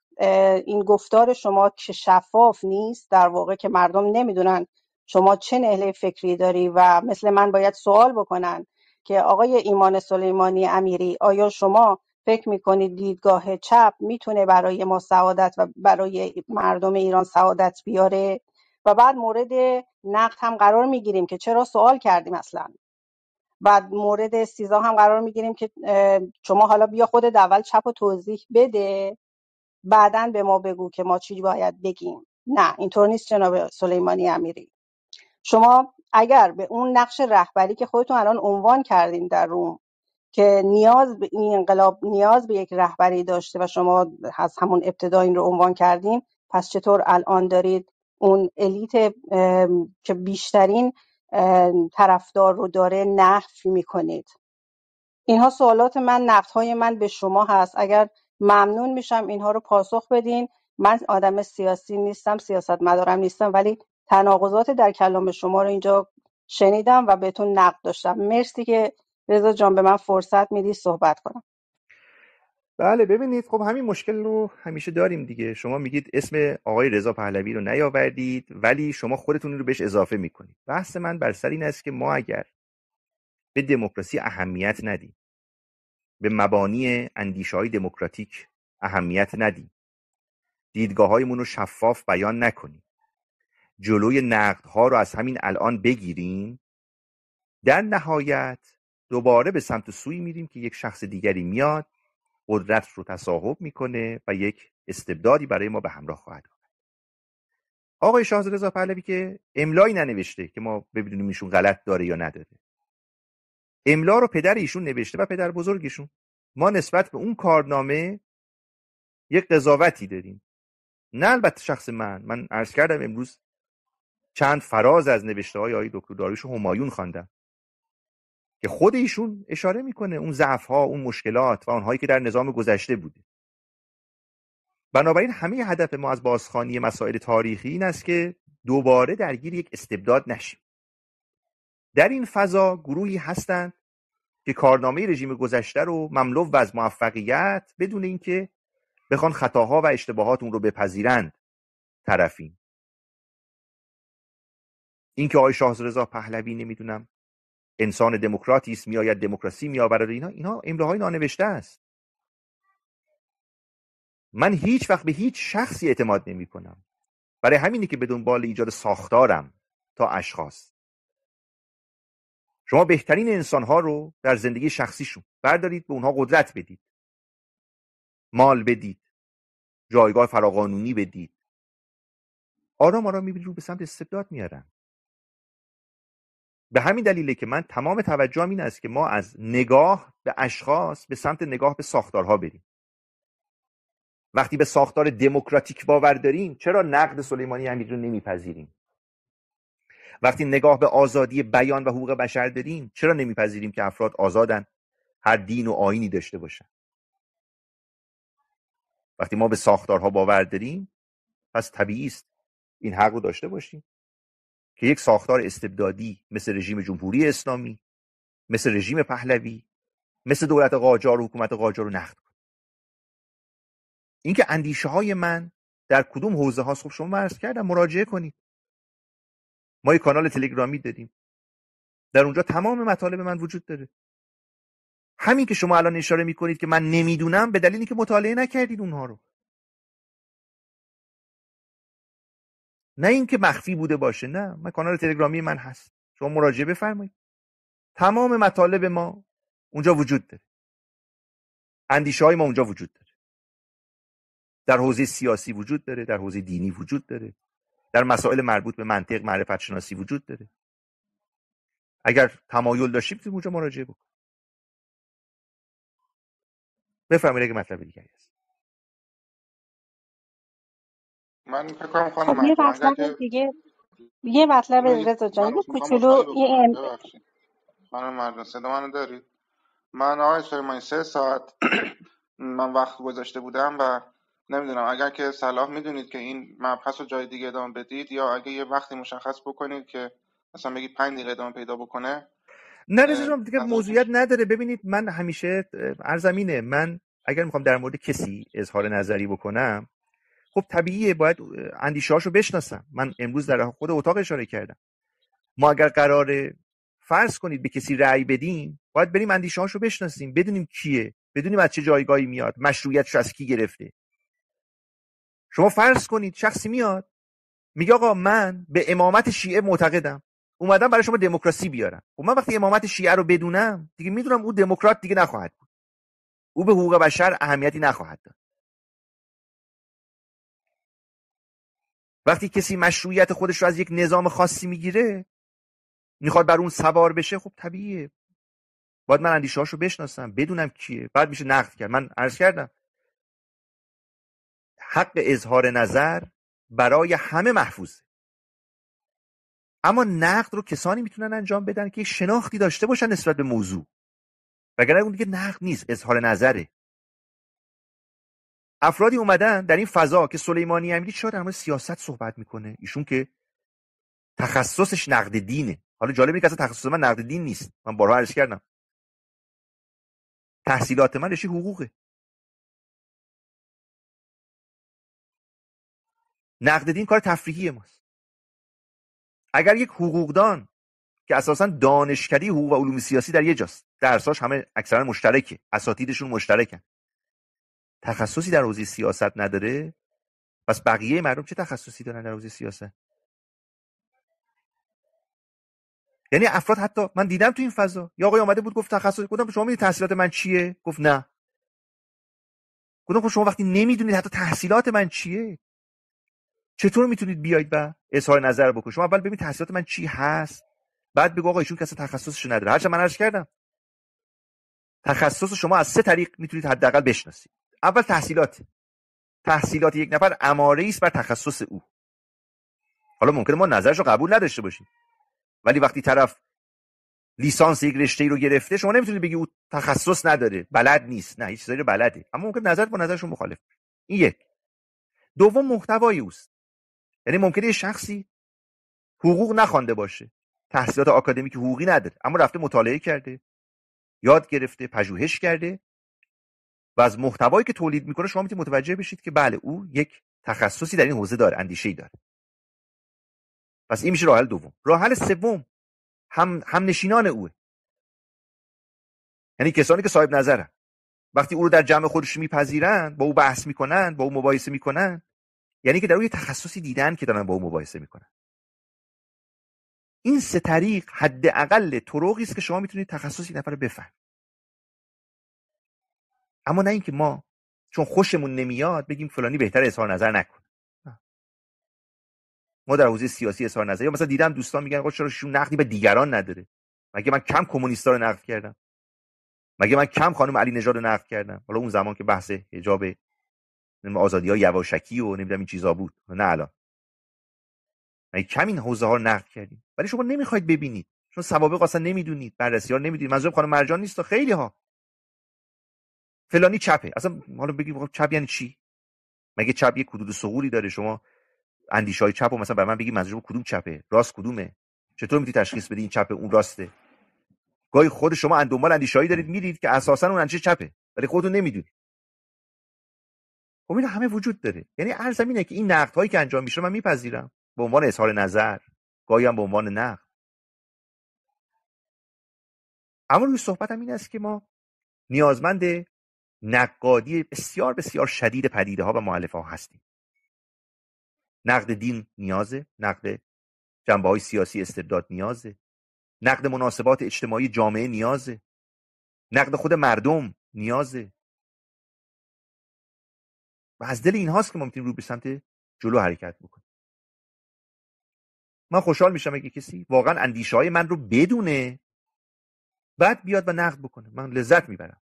این گفتار شما که شفاف نیست، در واقع که مردم نمیدونن شما چه نهله فکری داری و مثل من باید سوال بکنن که آقای ایمان سلیمانی امیری، آیا شما فکر میکنید دیدگاه چپ میتونه برای ما سعادت و برای مردم ایران سعادت بیاره؟ و بعد مورد نقد هم قرار میگیریم که چرا سوال کردیم اصلا. بعد مورد استیضاح هم قرار میگیریم که شما حالا بیا خودت اول چپ و توضیح بده، بعدن به ما بگو که ما چی باید بگیم. نه اینطور نیست جناب سلیمانی امیری. شما اگر به اون نقش رهبری که خودتون الان عنوان کردین در روم که نیاز به این انقلاب نیاز به یک رهبری داشته و شما از همون ابتدا این رو عنوان کردین، پس چطور الان دارید اون الیت که بیشترین طرفدار رو داره نفی میکنید؟ اینها سوالات من، نقدهای من به شما هست. اگر ممنون میشم اینها رو پاسخ بدین. من آدم سیاسی نیستم، سیاستمدارم نیستم، ولی تناقضات در کلام شما رو اینجا شنیدم و بهتون نقد داشتم. مرسی که رضا جان به من فرصت میدی صحبت کنم. بله ببینید، خب همین مشکل رو همیشه داریم دیگه. شما میگید اسم آقای رضا پهلوی رو نیاوردید، ولی شما خودتون رو بهش اضافه میکنید. بحث من بر سر این است که ما اگر به دموکراسی اهمیت ندیم، به مبانی اندیشه‌های دموکراتیک اهمیت ندیم، دیدگاه‌هایمون رو شفاف بیان نکنیم، جلوی نقدها رو از همین الان بگیریم، در نهایت دوباره به سمت سوی میریم که یک شخص دیگری میاد، قدرت رو تصاحب میکنه و یک استبدادی برای ما به همراه خواهد آورد. آقای شاهزاده رضا پهلوی که املایی ننوشته که ما ببینیم ایشون غلط داره یا نداره. املا رو پدر ایشون نوشته و پدر بزرگشون. ما نسبت به اون کارنامه یک قضاوتی داریم. نه البته شخص من عرض کردم امروز چند فراز از نوشته‌های آقای دکتر داریوش همایون خواندم که خود ایشون اشاره میکنه اون ضعف‌ها، اون مشکلات و اونهایی که در نظام گذشته بوده. بنابراین همه هدف ما از بازخوانی مسائل تاریخی این است که دوباره درگیر یک استبداد نشیم. در این فضا گروهی هستند که کارنامه رژیم گذشته رو مملو از موفقیت بدون اینکه بخوان خطاها و اشتباهات اون رو بپذیرند طرفین. اینکه آقای شاهزاده رضا پهلوی نمیدونم انسان دموکراتی است، میآید دموکراسی میآورد، اینا املاهای نانوشته است. من هیچ وقت به هیچ شخصی اعتماد نمی کنم. برای همینه که به دنبال ایجاد ساختارم تا اشخاص. شما بهترین انسانها رو در زندگی شخصیشون بردارید، به اونها قدرت بدید، مال بدید، جایگاه فراقانونی بدید، آرام آرام میبینید رو به سمت استبداد میارن. به همین دلیله که من تمام توجهم این است که ما از نگاه به اشخاص به سمت نگاه به ساختارها بریم. وقتی به ساختار دموکراتیک باور داریم، چرا نقد سلیمانی امیری رو نمیپذیریم؟ وقتی نگاه به آزادی بیان و حقوق بشر داریم، چرا نمیپذیریم که افراد آزادن، هر دین و آیینی داشته باشن؟ وقتی ما به ساختارها باور داریم، پس طبیعی است این حق رو داشته باشیم که یک ساختار استبدادی مثل رژیم جمهوری اسلامی، مثل رژیم پهلوی، مثل دولت قاجار و حکومت قاجار رو نقد کنیم. اینکه اندیشه های من در کدوم حوزه هاست، خب شما عرض کردم مراجعه کنید. ما یک کانال تلگرامی داریم، در اونجا تمام مطالب من وجود داره. همین که شما الان اشاره میکنید که من نمیدونم، به دلیلی که مطالعه نکردید اونها رو، نه اینکه مخفی بوده باشه. نه، من کانال تلگرامی من هست، شما مراجعه بفرمایید. تمام مطالب ما اونجا وجود داره، اندیشه های ما اونجا وجود داره، در حوزه سیاسی وجود داره، در حوزه دینی وجود داره، در مسائل مربوط به منطق، معرفت شناسی وجود داره. اگر تمایل داشتید میتونید اونجا مراجعه بکنید. بفرمایید اگه مطلب دیگری هست. من فکر کنم خب خانم مریم اگر که یه مطلب من رضا جان، یه میخوام کوچولو عذرخواهی بکنم، ببخشید خانم مریم، صدا منو دارید؟ من آقای سلیمانی 3 ساعت من وقت گذاشته بودم و نمیدونم اگر که صلاح میدونید که این مبحث رو جای دیگه ادامه بدید، یا اگه یه وقتی مشخص بکنید که مثلا بگید 5 دقیقه ادامه پیدا بکنه. نه رضا جان دیگه نظرتون موضوعیت نداره. ببینید من همیشه عرضمینه، من اگر میخوام در مورد کسی اظهار نظری بکنم، خب طبیعیه باید اندیشه‌هاشو بشناسم. من امروز در خود اتاق اشاره کردم، ما اگر قراره فرض کنید به کسی رأی بدیم، باید بریم اندیشه‌هاشو بشناسیم، بدونیم کیه، بدونیم از چه جایگاهی میاد، مشروعیتش از کی گرفته. شما فرض کنید شخصی میاد میگه آقا من به امامت شیعه معتقدم، اومدم برای شما دموکراسی بیارم. خب من وقتی امامت شیعه رو بدونم، دیگه میدونم او دموکرات دیگه نخواهد بود، او به حقوق بشر اهمیتی نخواهد داد. وقتی کسی مشروعیت خودش رو از یک نظام خاصی میگیره، میخواد بر اون سوار بشه، خب طبیعیه باید من اندیشه‌هاشو بشناسم، بدونم کیه، بعد میشه نقد کرد. من عرض کردم حق اظهار نظر برای همه محفوظه، اما نقد رو کسانی میتونن انجام بدن که شناختی داشته باشن نسبت به موضوع، وگرنه اون دیگه نقد نیست، اظهار نظره. افرادی اومدن در این فضا که سلیمانی امیری چرا در مورد سیاست صحبت میکنه، ایشون که تخصصش نقد دینه. حالا جالب اینه که اصلا تخصص من نقد دین نیست، من بارها عرض کردم تحصیلات من رشته حقوقه. نقد دین کار تفریحی ماست. اگر یک حقوقدان که اساساً دانشکده حقوق و علوم سیاسی در یه جاست، درساش همه اکثرا مشترکه، اساتیدشون مشترکن، تخصصی در حوزه سیاست نداره، پس بقیه مردم چه تخصصی دارن در حوزه سیاست؟ یعنی افراد، حتی من دیدم تو این فضا یا آقای اومده بود گفت تخصص، گفتم شما میدونید تحصیلات من چیه؟ گفت نه. گفتم خب شما وقتی نمیدونید حتی تحصیلات من چیه، چطور میتونید بیاید و اظهار نظر بکنید؟ شما اول ببینید تحصیلات من چی هست، بعد بگو آقا ایشون کسی تخصصش نداره. هرچند من عرض کردم تخصص شما از 3 طریق میتونید حداقل بشناسید. اول تحصیلات یک نفر اماره است بر تخصص او. حالا ممکنه ما نظرش رو قبول نداشته باشیم، ولی وقتی طرف لیسانس یک رشته‌ای رو گرفته، شما نمیتونید بگی او تخصص نداره، بلد نیست. نه، هیچ چیزی رو بلده، اما ممکن نظرت با نظرشون مخالف. این یک. دوم محتوای اوست. یعنی ممکنه یه شخصی حقوق نخوانده باشه، تحصیلات آکادمیک حقوقی نداره، اما رفته مطالعه کرده، یاد گرفته، پژوهش کرده و از محتوایی که تولید میکنه شما میتونید متوجه بشید که بله او یک تخصصی در این حوزه داره، اندیشه‌ای داره. پس این میشه راه حل دوم. راه حل سوم هم نشینان اوه، یعنی کسانی که صاحب نظرن، وقتی او رو در جمع خودش میپذیرن، با او بحث میکنن، با او مباحثه میکنن، یعنی که در اون تخصصی دیدن که دارن با او مباحثه میکنن. این 3 طریق حداقل طرقی است که شما میتونید تخصصی نفر رو بفهمید. اما نه اینکه ما چون خوشمون نمیاد بگیم فلانی بهتر اظهار نظر نکن. ما در حوزه سیاسی اظهار نظر، یا مثلا دیدم دوستان میگن آقا چرا شون نقدی به دیگران نداره؟ مگه من کم کمونیستا رو نقد کردم؟ مگه من کم خانم علی نژاد رو نقد کردم؟ حالا اون زمان که بحث حجاب آزادی‌های یواشکی و نمیدونم این چیزا بود، نه الان. مگه کم این حوزه ها رو نقد کردیم؟ ولی شما نمیخواید ببینید، چون سوابق اصلا نمیدونید، بررسی‌ها رو نمیدونید. منظورم خانم مرجان نیست، خیلی ها فلانی چپه. اصلا حالا بگید چپ یعنی چی؟ مگه چپ یک حدود ثغوری داره؟ شما اندیشه‌های چپ رو مثلا برای من بگید منظورم کدوم چپه، راست کدومه؟ چطور میتونید تشخیص بدید این چپه اون راسته؟ گاهی خود شما دنبال اندیشه‌ای دارید میرید که اساسا اون اندیشه چپه، ولی خودتون نمیدونید. خب این همه وجود داره. یعنی عرض اینه که این نقدهایی که انجام میشه من میپذیرم به عنوان اظهار نظر، گاهی هم به عنوان نقد. اما روی صحبتم این است که ما نیازمند نقادی بسیار بسیار شدید پدیده ها و مؤلفه ها هستیم. نقد دین نیازه، نقد جنبه های سیاسی استبداد نیازه، نقد مناسبات اجتماعی جامعه نیازه، نقد خود مردم نیازه. و از دل این هاست که ما میتونیم رو به سمت جلو حرکت بکنیم. من خوشحال میشم اگه کسی واقعا اندیشه های من رو بدونه، بعد بیاد و نقد بکنه. من لذت میبرم.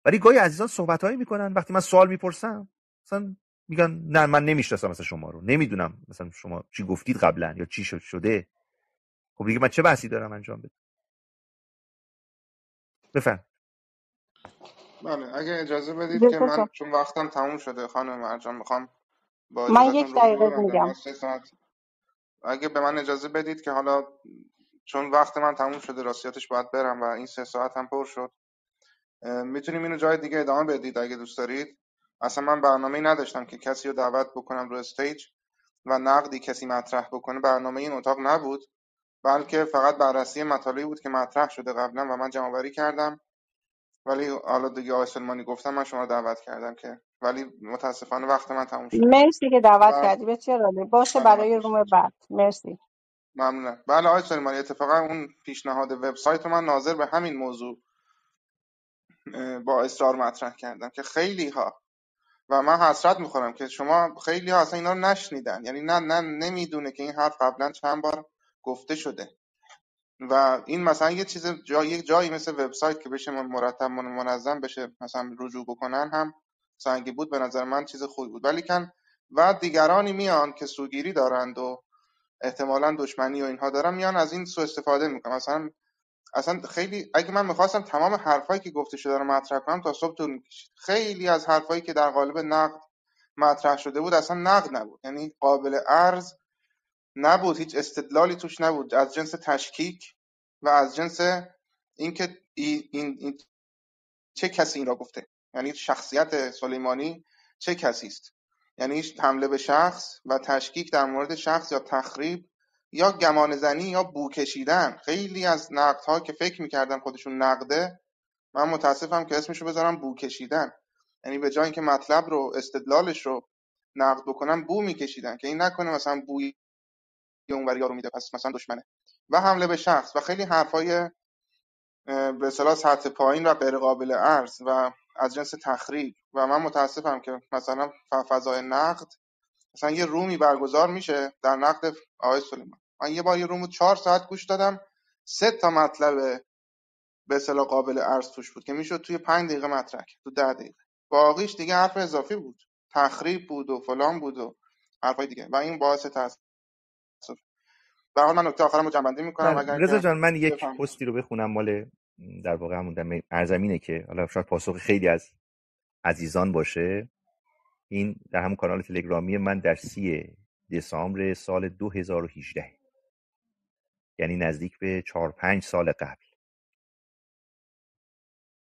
ولی گاهی عزیزان صحبتایی میکنن، وقتی من سوال میپرسم مثلا میگن نه من نمیشناسم مثلا شما رو، نمیدونم مثلا شما چی گفتید قبلا یا چی شده. خب دیگه من چه بحثی دارم انجام بدم؟ بفهم. بله، اگه اجازه بدید که من چون وقتم تموم شده خانم مرجان، میخوام با من اجازهتون 1 روزو دقیقه ببندم. میگم. از 3 ساعت اگه به من اجازه بدید که حالا چون وقت من تموم شده راستیاتش باید برم و این 3 ساعت هم پر شد، میتونیم اینو جای دیگه ادامه بدید اگه دوست دارید. اصلا من برنامه‌ای نداشتم که کسی رو دعوت بکنم رو استیج و نقدی کسی مطرح بکنه. برنامه این اتاق نبود، بلکه فقط بررسی مطالبی بود که مطرح شده قبلا و من جمع‌آوری کردم. ولی حالا دیگه آقای سلمانی گفتم من شما رو دعوت کردم که، ولی متاسفانه وقت من تموم شده. مرسی که دعوت کردی، بسیار عالی. باشه سلامت برای باشید. روم بعد. مرسی. ممنونم. بله آقای سلیمانی، اتفاقا اون پیشنهاد وبسایت رو من ناظر به همین موضوع با اصرار مطرح کردم که خیلی ها، و من حسرت میخورم که شما خیلی ها اصلا اینا رو نشنیدن، یعنی نه نمیدونه که این حرف قبلا چند بار گفته شده. و این مثلا یه چیز یک جایی مثل وبسایت که بشه مرتب منظم بشه مثلا رجوع بکنن هم سنگی بود، به نظر من چیز خوبی بود. ولی و دیگرانی میان که سوگیری دارند و احتمالاً دشمنی و اینها دارن، میان از این سوء استفاده میکنن. اصلا خیلی اگه من میخواستم تمام حرفایی که گفته شده رو مطرح کنم تا صبح طول میکشید. خیلی از حرفایی که در قالب نقد مطرح شده بود اصلا نقد نبود، یعنی قابل عرض نبود، هیچ استدلالی توش نبود، از جنس تشکیک و از جنس اینکه این چه کسی این را گفته؟ یعنی شخصیت سلیمانی چه کسی است؟ یعنی حمله به شخص و تشکیک در مورد شخص یا تخریب یا گمان زنی یا بو کشیدن. خیلی از نقدها که فکر می‌کردن خودشون نقده، من متاسفم که اسمشو بذارم بو کشیدن. یعنی به جای اینکه مطلب رو استدلالش رو نقد بکنن، بو میکشیدن که این نکنه مثلا بوی اونوریا رو میده پس مثلا دشمنه. و حمله به شخص و خیلی حرفای به اصطلاح سطح پایین و غیر قابل عرض و از جنس تخریب. و من متاسفم که مثلا فضای نقد مثلا یه رومی برگزار میشه در نقد آقای سلیمان. من یه بار یه رومو 4 ساعت گوش دادم، 3 تا مطلب به اصطلاح قابل عرض توش بود که میشد توی 5 دقیقه مطرح کرد، تو 10 دقیقه. باقیش دیگه حرف اضافی بود، تخریب بود و فلان بود و حرفای دیگه و این باعث تاسف. به هر حال من نکته آخرمو جمع میکنم. بله اگر رضا که جان، من یک بفهم. پستی رو بخونم مال در واقع همون ارزمینه که حالا شاید پاسخ خیلی از عزیزان باشه. این در همون کانال تلگرامی من در 30 دسامبر سال 2018، یعنی نزدیک به 4-5 سال قبل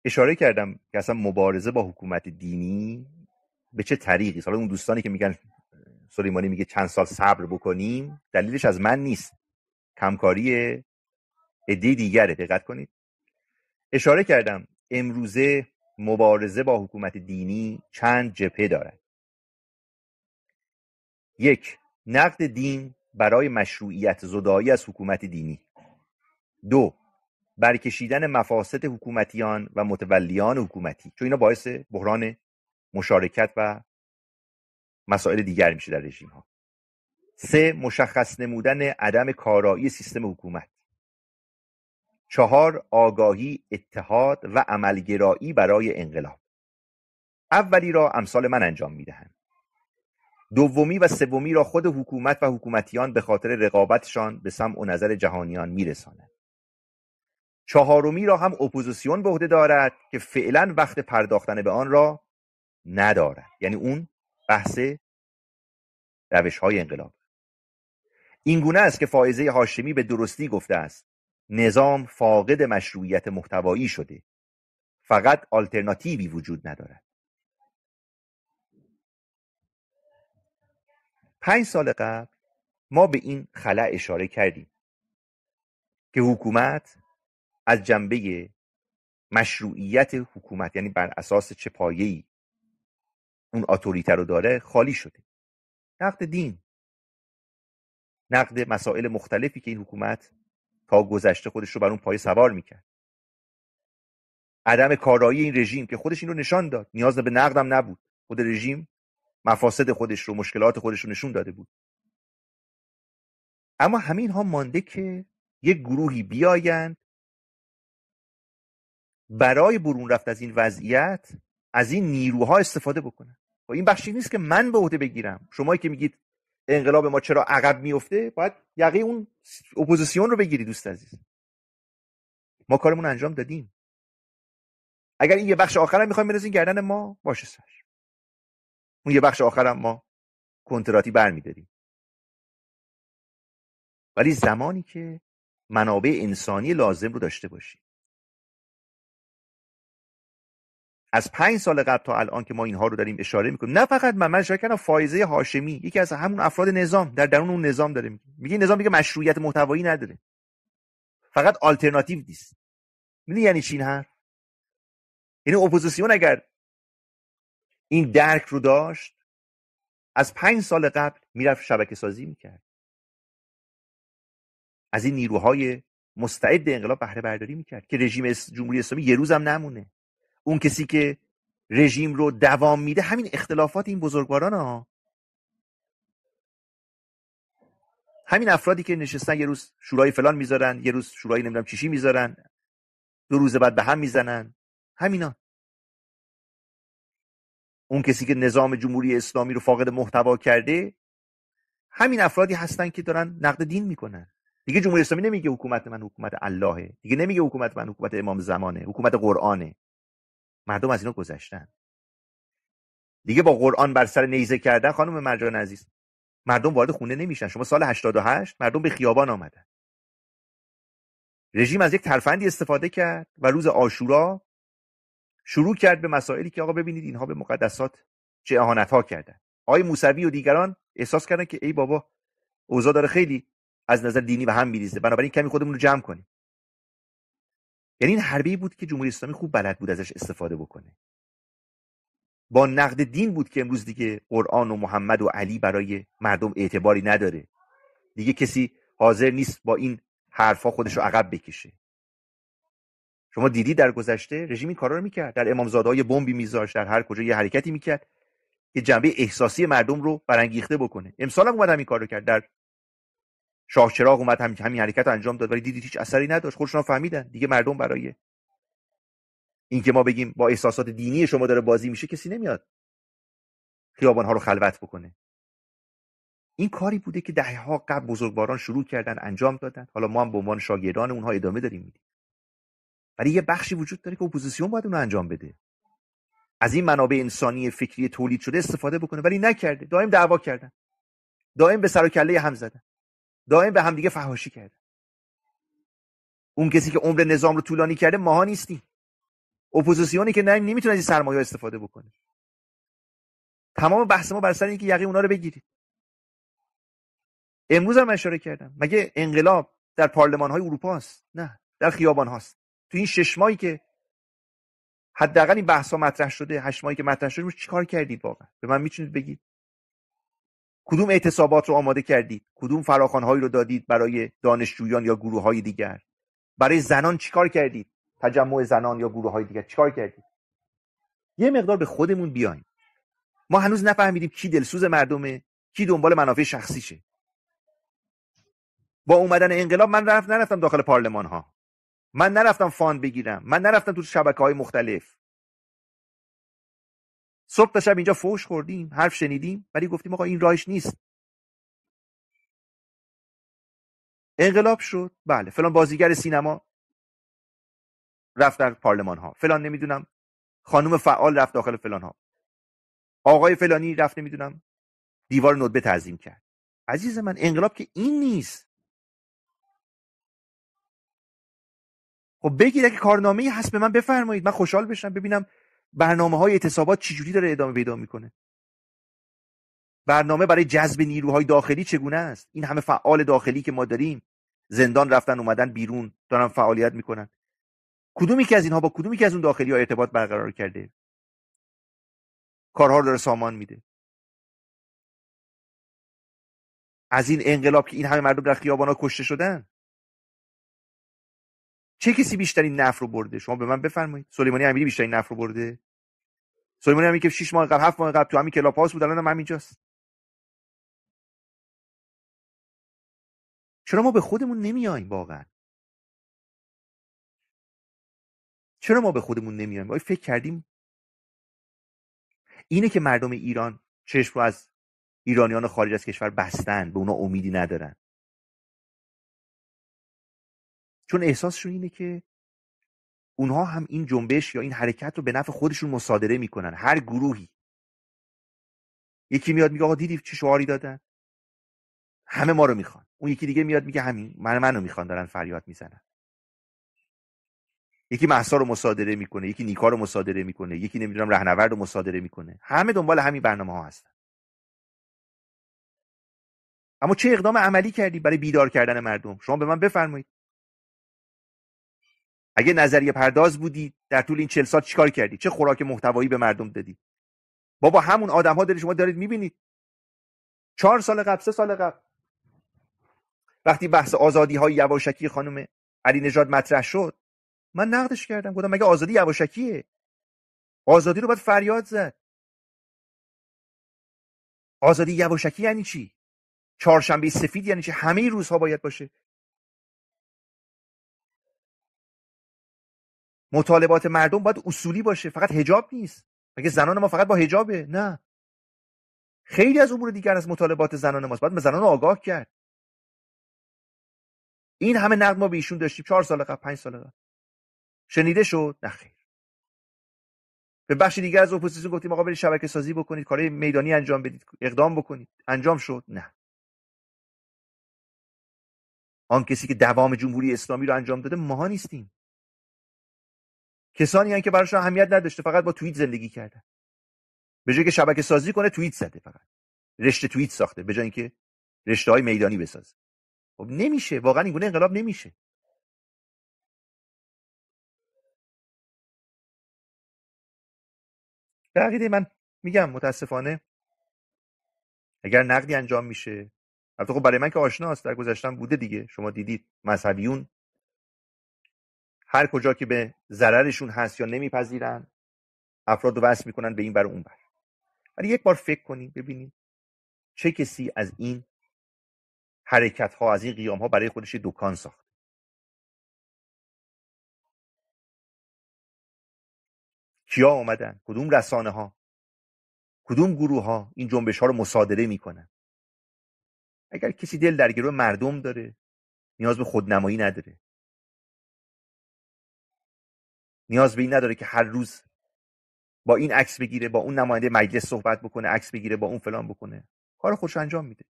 اشاره کردم که اصلا مبارزه با حکومت دینی به چه طریقی. حالا اون دوستانی که میگن سلیمانی میگه چند سال صبر بکنیم، دلیلش از من نیست، کمکاری عده دیگره. دقت کنید، اشاره کردم امروزه مبارزه با حکومت دینی چند جبهه دارد. 1. نقد دین برای مشروعیت زدایی از حکومت دینی. 2. برکشیدن مفاسد حکومتیان و متولیان حکومتی، چون اینا باعث بحران مشارکت و مسائل دیگر میشه در رژیم ها. 3. مشخص نمودن عدم کارایی سیستم حکومت. 4. آگاهی، اتحاد و عملگرایی برای انقلاب. اولی را امثال من انجام میدهند، دومی و سومی را خود حکومت و حکومتیان به خاطر رقابتشان به سمع و نظر جهانیان میرسانند. چهارمی را هم اپوزیسیون به عهده دارد که فعلا وقت پرداختن به آن را ندارد، یعنی اون بحث روش‌های انقلاب. این گونه است که فائزه هاشمی به درستی گفته است نظام فاقد مشروعیت محتوایی شده، فقط آلترناتیوی وجود ندارد. 5 سال قبل ما به این خلأ اشاره کردیم که حکومت از جنبه مشروعیت حکومت، یعنی بر اساس چه پایه‌ای اون اتوریته رو داره، خالی شده. نقد دین، نقد مسائل مختلفی که این حکومت تا گذشته خودش رو بر اون پایه سوار میکرد. عدم کارایی این رژیم که خودش این رو نشان داد، نیاز به نقدم نبود، خود رژیم مفاسد خودش رو، مشکلات خودش رو نشون داده بود. اما همین ها مانده که یک گروهی بیایند برای برون رفت از این وضعیت از این نیروها استفاده بکنن. و این بخشی نیست که من به عهده بگیرم. شمایی که میگید انقلاب ما چرا عقب میفته، باید یقه اون اپوزیسیون رو بگیری دوست عزیز. ما کارمون انجام دادیم. اگر این یه بخش آخرم میخوایم بنازین گردن ما، باشه سر. اون یه بخش آخرم ما کنتراتی برمیداریم. ولی زمانی که منابع انسانی لازم رو داشته باشیم. از 5 سال قبل تا الان که ما اینها رو داریم اشاره میکنیم، نه فقط من اشاره کردم، فائزه هاشمی یکی از همون افراد نظام در درون اون نظام داره میگه نظام دیگه مشروعیت محتوایی نداره، فقط آلترناتیو نیست. میدونی یعنی چی این حرف؟ یعنی اپوزیسیون اگر این درک رو داشت از 5 سال قبل میرفت شبکه سازی میکرد، از این نیروهای مستعد انقلاب بهره برداری میکرد که رژیم جمهوری اسلامی یه روزم نمونه. اون کسی که رژیم رو دوام میده همین اختلافات این بزرگواران ها، همین افرادی که نشستن یه روز شورای فلان میذارن، یه روز شورای نمیدونم چیشی میذارن، 2 روز بعد به هم میزنن. همینا. اون کسی که نظام جمهوری اسلامی رو فاقد محتوا کرده همین افرادی هستن که دارن نقد دین میکنن. دیگه جمهوری اسلامی نمیگه حکومت من حکومت اللهه، دیگه نمیگه حکومت من حکومت امام زمانه، حکومت قرآنه. مردم از اینا گذشتن. دیگه با قرآن بر سر نیزه کردن خانم مرجان عزیز مردم وارد خونه نمیشن. شما سال 88 مردم به خیابان آمدن. رژیم از یک ترفندی استفاده کرد و روز عاشورا شروع کرد به مسائلی که آقا ببینید اینها به مقدسات چه اهانت‌ها کردن. آقای موسوی و دیگران احساس کردن که ای بابا اوضاع داره خیلی از نظر دینی به هم میریزه، بنابراین کمی خودمون رو جمع کنیم. یعنی این حربه‌ای بود که جمهوری اسلامی خوب بلد بود ازش استفاده بکنه. با نقد دین بود که امروز دیگه قرآن و محمد و علی برای مردم اعتباری نداره. دیگه کسی حاضر نیست با این حرفا خودش رو عقب بکشه. شما دیدی در گذشته رژیم این کارا رو میکرد، در امامزاده‌های بمبی میذاشت، در هر کجا یه حرکتی میکرد که جنبه احساسی مردم رو برانگیخته بکنه. امسال هم اومد همین کارو کرد، در شاه چراغ اومد همین حرکت رو انجام داد، ولی دیدید هیچ اثری نداشت. خودشون فهمیدن دیگه مردم برای اینکه ما بگیم با احساسات دینی شما داره بازی میشه کسی نمیاد خیابان‌ها رو خلوت بکنه. این کاری بوده که دهه‌ها قبل بزرگواران شروع کردن انجام دادن، حالا ما هم به عنوان شاگردان اونها ادامه داریم میدیم. ولی یه بخشی وجود داره که اپوزیسیون باید اون رو انجام بده، از این منابع انسانی فکری تولید شده استفاده بکنه، ولی نکرده. دائم دعوا کردن، دائم به سر و کله هم زدن، دائم به همدیگه فحاشی کردن. اون کسی که عمر نظام رو طولانی کرده ماها نیستیم. اپوزیسیونی که نمیتونه از این سرمایه استفاده بکنه. تمام بحث ما بر سر اینه که یقه اونا رو بگیرید. امروز هم اشاره کردم، مگه انقلاب در پارلمان‌های اروپا است؟ نه، در خیابان‌هاست. تو این 6 ماهی که حداقل این بحث‌ها مطرح شده، 8 ماهی که مطرح شده، چیکار کردید واقعا؟ به من میتونید بگید؟ کدوم اعتصابات رو آماده کردید؟ کدوم فراخوان‌هایی رو دادید برای دانشجویان یا گروه‌های دیگر؟ برای زنان چیکار کردید؟ تجمع زنان یا گروه‌های دیگر چیکار کردید؟ یه مقدار به خودمون بیایم. ما هنوز نفهمیدیم کی دلسوز مردمه، کی دنبال منافع شخصیشه. با اومدن انقلاب من نرفتم داخل پارلمان‌ها. من نرفتم فاند بگیرم، من نرفتم تو شبکه‌های مختلف. صبح تا شب اینجا فوش خوردیم، حرف شنیدیم، ولی گفتیم آقا این راهش نیست. انقلاب شد، بله، فلان بازیگر سینما رفت در پارلمان‌ها، فلان نمیدونم خانم فعال رفت داخل فلان‌ها، آقای فلانی رفت نمیدونم دیوار ندبه تعظیم کرد. عزیز من، انقلاب که این نیست. خب بگید اگه کارنامه‌ای هست به من بفرمایید، من خوشحال بشم ببینم برنامه‌های اعتصابات چجوری داره ادامه پیدا میکنه. برنامه برای جذب نیروهای داخلی چگونه است؟ این همه فعال داخلی که ما داریم، زندان رفتن اومدن بیرون دارن فعالیت میکنن، کدومی که از اینها با کدومی که از اون داخلی ها ارتباط برقرار کرده؟ کارها رو داره سامان میده. از این انقلاب که این همه مردم در خیابانا کشته شدن، چه کسی بیشترین نفع رو برده؟ شما به من بفرمایید. سلیمانی امیری بیشترین نفع رو برده؟ سلیمانی امیری که 6 ماه قبل 7 ماه قبل تو همین کلاب هاوس بود، الان هم همینجاست. چرا ما به خودمون نمیایم واقعا؟ چرا ما به خودمون نمیایم؟ آیا فکر کردیم اینه که مردم ایران چشم رو از ایرانیان خارج از کشور بستن، به اونا امیدی ندارن؟ چون احساسشون اینه که اونها هم این جنبش یا این حرکت رو به نفع خودشون مصادره میکنن. هر گروهی یکی میاد میگه آقا دیدی چه شعاری دادن، همه ما رو میخوان. اون یکی دیگه میاد میگه همین منو میخوان، دارن فریاد میزنن. یکی مهسا رو مصادره میکنه، یکی نیکا رو مصادره میکنه، یکی نمیدونم رهنورد رو مصادره میکنه. همه دنبال همین برنامه‌ها هستن. اما چه اقدام عملی کردی برای بیدار کردن مردم؟ شما به من بفرمایید. اگه نظریه پرداز بودی در طول این 40 سال چیکار کردی؟ چه خوراک محتوایی به مردم دادی؟ بابا همون آدم‌ها دارید، شما دارید میبینید. 4 سال قبل، 3 سال قبل وقتی بحث آزادی‌های یواشکی خانم علی نژاد مطرح شد، من نقدش کردم، گفتم مگه آزادی یواشکیه؟ آزادی رو باید فریاد زد. آزادی یواشکی یعنی چی؟ چهارشنبه سفید یعنی چی؟ همه روزها باید باشه. مطالبات مردم باید اصولی باشه، فقط حجاب نیست. مگه زنان ما فقط با حجابه؟ نه، خیلی از امور دیگر از مطالبات زنان ماست. باید به زنان آگاه کرد. این همه نقد ما به ایشون داشتیم 4 سال قبل، 5 سال قبل. شنیده شد؟ نه خیر. به بخش دیگر از اپوزیسیون گفتیم آقا برید شبکه سازی بکنید، کارهای میدانی انجام بدید، اقدام بکنید. انجام شد؟ نه. آن کسی که دوام جمهوری اسلامی رو انجام داده ماها نیستیم. کسانی هستند که براشون اهمیت نداشته، فقط با توییت زندگی کردن. به جای که شبکه سازی کنه توییت زده، فقط رشته توییت ساخته به جای اینکه رشته‌های میدانی بسازه. خب نمیشه، واقعا این گونه انقلاب نمیشه. به عقیده من میگم متاسفانه اگر نقدی انجام میشه، البته خب برای من که آشناست، در گذشتم بوده دیگه، شما دیدید مذهبیون هر کجا که به ضررشون هست یا نمیپذیرن افراد رو وصل میکنن به این بر اون بر. ولی یک بار فکر کنید ببینید چه کسی از این حرکت ها، از این قیام ها برای خودش دکان ساخت. کیا اومدن؟ کدوم رسانه ها، کدوم گروه ها این جنبش ها رو مصادره میکنن؟ اگر کسی دل در گروه مردم داره، نیاز به خودنمایی نداره، نیاز به این نداره که هر روز با این عکس بگیره، با اون نماینده مجلس صحبت بکنه، عکس بگیره، با اون فلان بکنه، کار خودش انجام میده.